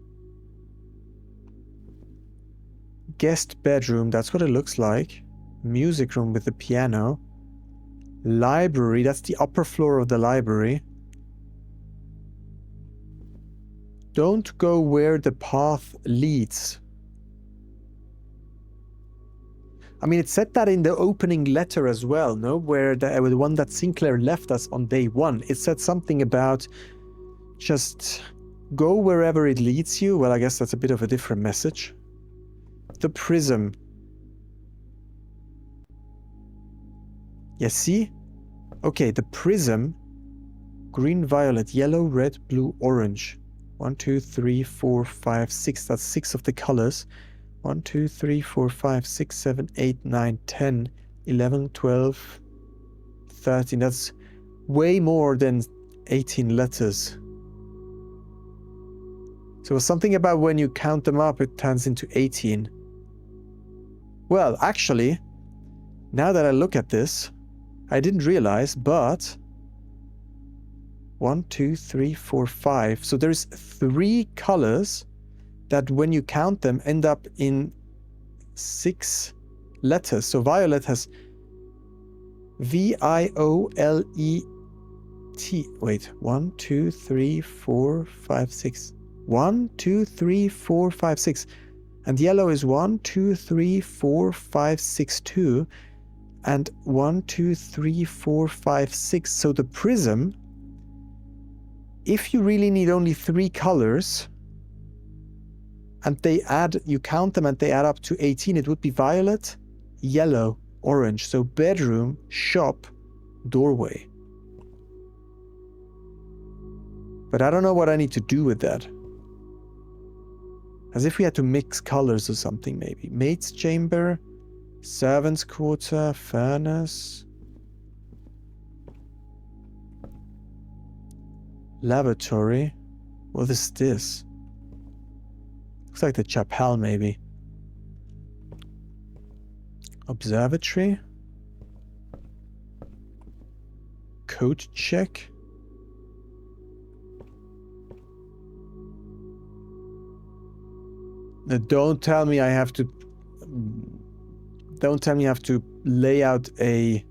Guest bedroom, that's what it looks like. Music room with the piano. Library, that's the upper floor of the library. Don't go where the path leads. I mean, it said that in the opening letter as well, no? Where the one that Sinclair left us on day one. It said something about just go wherever it leads you. Well, I guess that's a bit of a different message. The prism. Yeah, see? Okay, the prism. Green, violet, yellow, red, blue, orange. 1, 2, 3, 4, 5, 6. That's 6 of the colors. 1, 2, 3, 4, 5, 6, 7, 8, 9, 10, 11, 12, 13. That's way more than 18 letters. So something about when you count them up, it turns into 18. Well, actually, now that I look at this, I didn't realize, but 1, 2, 3, 4, 5. So there's 3 colors that when you count them end up in 6 letters. So violet has V-I-O-L-E-T. Wait, 1, 2, 3, 4, 5, 6. 1, 2, 3, 4, 5, 6. And yellow is 1, 2, 3, 4, 5, 6, 2. And 1, 2, 3, 4, 5, 6. So the prism, if you really need only 3 colors, and they add, you count them and they add up to 18, it would be violet, yellow, orange. So bedroom, shop, doorway. But I don't know what I need to do with that. As if we had to mix colors or something, maybe. Maid's chamber, servant's quarter, furnace. Lavatory. What is this? Looks like the chapel, maybe. Observatory. Coat check. Now, don't tell me I have to... Don't tell me I have to lay out a...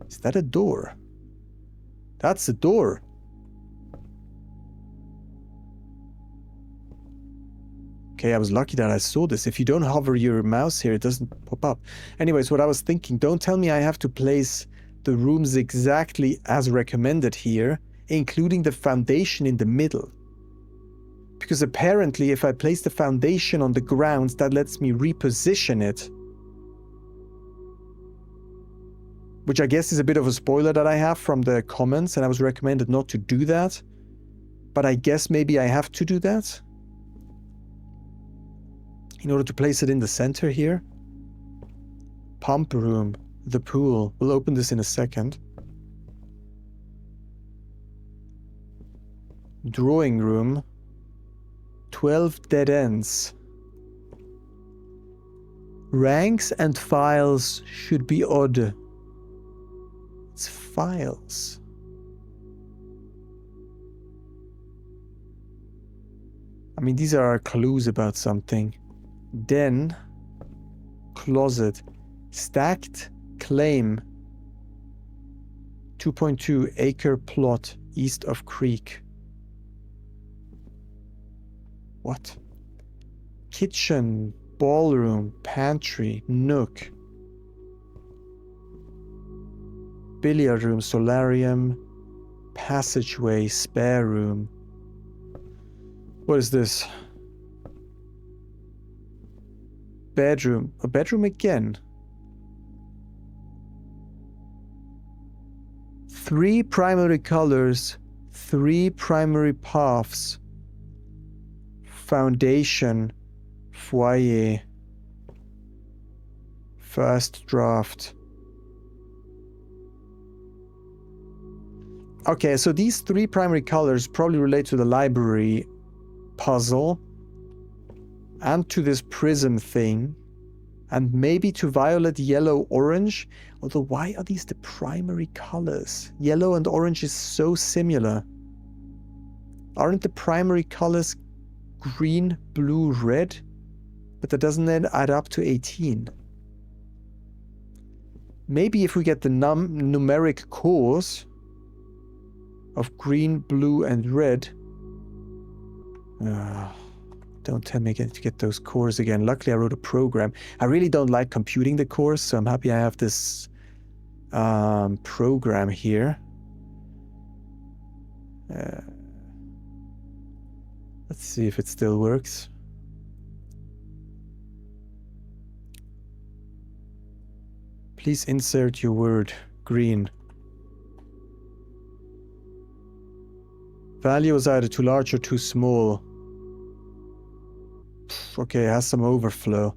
Is that a door? That's a door. Okay, I was lucky that I saw this. If you don't hover your mouse here, it doesn't pop up. Anyways, what I was thinking, don't tell me I have to place the rooms exactly as recommended here, including the foundation in the middle. Because apparently, if I place the foundation on the grounds, that lets me reposition it. Which I guess is a bit of a spoiler that I have from the comments, and I was recommended not to do that. But I guess maybe I have to do that. In order to place it in the center here. Pump room. The pool. We'll open this in a second. Drawing room. 12 dead ends. Ranks and files should be odd. It's files. I mean, these are clues about something. Den. Closet. Stacked claim. 2.2 acre plot east of creek. What? kitchen, ballroom, pantry, nook, billiard room, solarium, passageway, spare room. What is this? Bedroom. A bedroom again. 3 primary colors, 3 primary paths. Foundation, foyer, first draft. Okay, so these 3 primary colors probably relate to the library puzzle and to this prism thing, and maybe to violet, yellow, orange. Although, why are these the primary colors? Yellow and orange is so similar. Aren't the primary colors green, blue, red? But that doesn't then add up to 18. Maybe if we get the numeric cores of green, blue, and red. Don't tell me to get those cores again. Luckily, I wrote a program. I really don't like computing the cores, so I'm happy I have this program here. Let's see if it still works. Please insert your word, green. Value is either too large or too small. Okay, it has some overflow.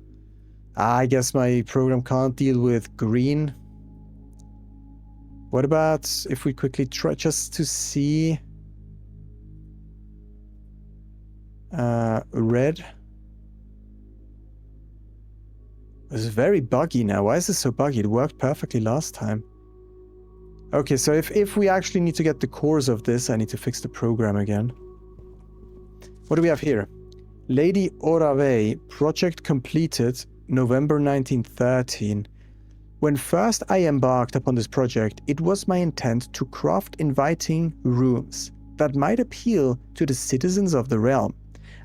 I guess my program can't deal with green. What about if we quickly try just to see red? It's very buggy now. Why is this so buggy? It worked perfectly last time. Okay, so if we actually need to get the cores of this, I need to fix the program again. What do we have here? Lady Orave, project completed November 1913. When first I embarked upon this project, it was my intent to craft inviting rooms that might appeal to the citizens of the realm.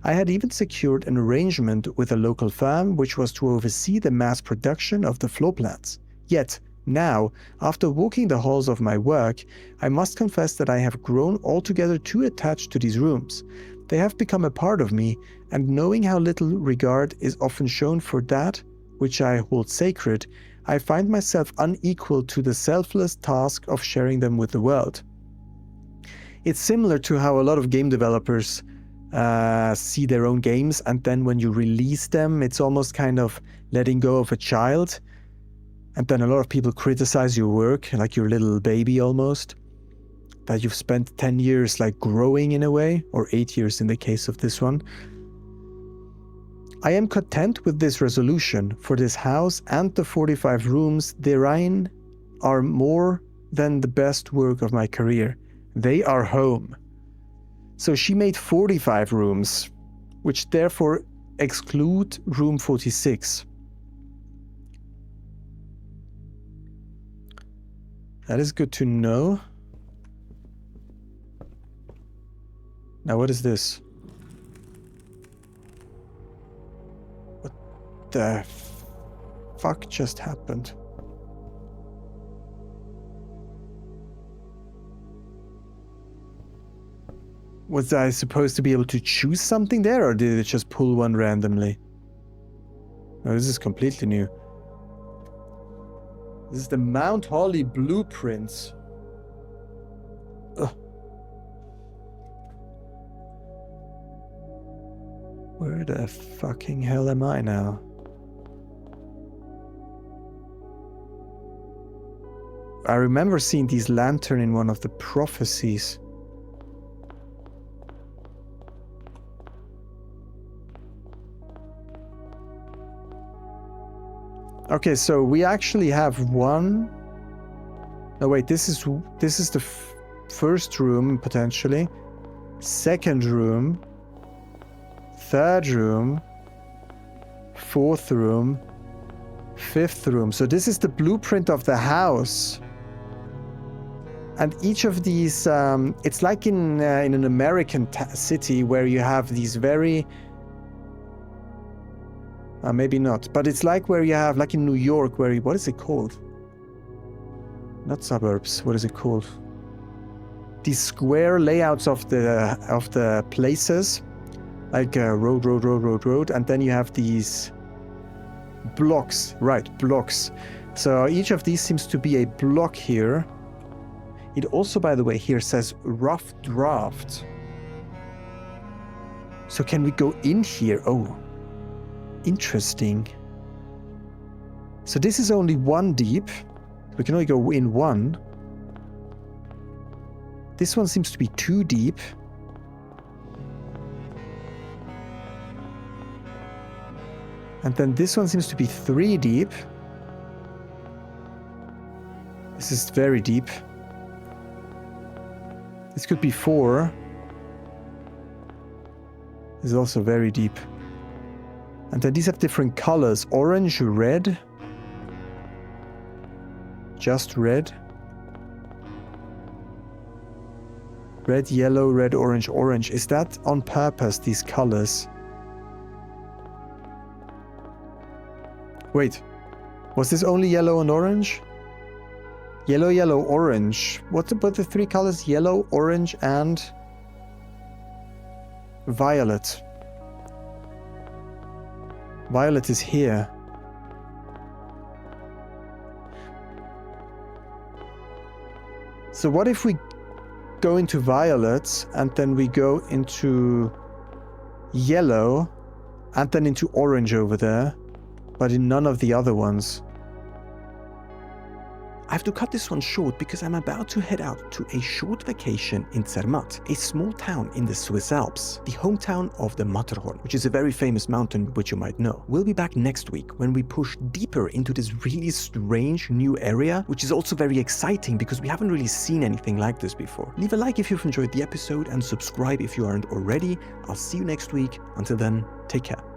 I had even secured an arrangement with a local firm which was to oversee the mass production of the floor plans. Yet, now, after walking the halls of my work, I must confess that I have grown altogether too attached to these rooms. They have become a part of me, and knowing how little regard is often shown for that which I hold sacred, I find myself unequal to the selfless task of sharing them with the world. It's similar to how a lot of game developers see their own games, and then when you release them, it's almost kind of letting go of a child. And then a lot of people criticize your work, like your little baby almost, that you've spent 10 years like growing in a way, or 8 years in the case of this one. I am content with this resolution, for this house and the 45 rooms therein are more than the best work of my career. They are home. So she made 45 rooms, which therefore exclude room 46. That is good to know. Now what is this? What the fuck just happened? Was I supposed to be able to choose something there, or did it just pull one randomly? No, this is completely new. This is the Mount Holly blueprints. Ugh. Where the fucking hell am I now? I remember seeing these lanterns in one of the prophecies. Okay, so we actually have one. No, wait, this is the first room potentially. Second room. Third room. Fourth room. Fifth room. So this is the blueprint of the house. And each of these, it's like in an American city where you have these very Maybe not. But it's like where you have, like in New York, where what is it called? Not suburbs. What is it called? These square layouts of the places, like road, and then you have these blocks. Right, blocks. So each of these seems to be a block here. It also, by the way, here says rough draft. So can we go in here? Oh, interesting. So this is only 1 deep. We can only go in 1. This one seems to be 2 deep. And then this one seems to be 3 deep. This is very deep. This could be 4. This is also very deep. And then these have different colors. Orange, red. Just red. Red, yellow, red, orange, orange. Is that on purpose, these colors? Wait. Was this only yellow and orange? Yellow, yellow, orange. What about the 3 colors? Yellow, orange, and violet. Violet is here. So what if we go into violet and then we go into yellow and then into orange over there, but in none of the other ones? I have to cut this one short because I'm about to head out to a short vacation in Zermatt, a small town in the Swiss Alps, the hometown of the Matterhorn, which is a very famous mountain which you might know. We'll be back next week when we push deeper into this really strange new area, which is also very exciting because we haven't really seen anything like this before. Leave a like if you've enjoyed the episode and subscribe if you aren't already. I'll see you next week. Until then, take care.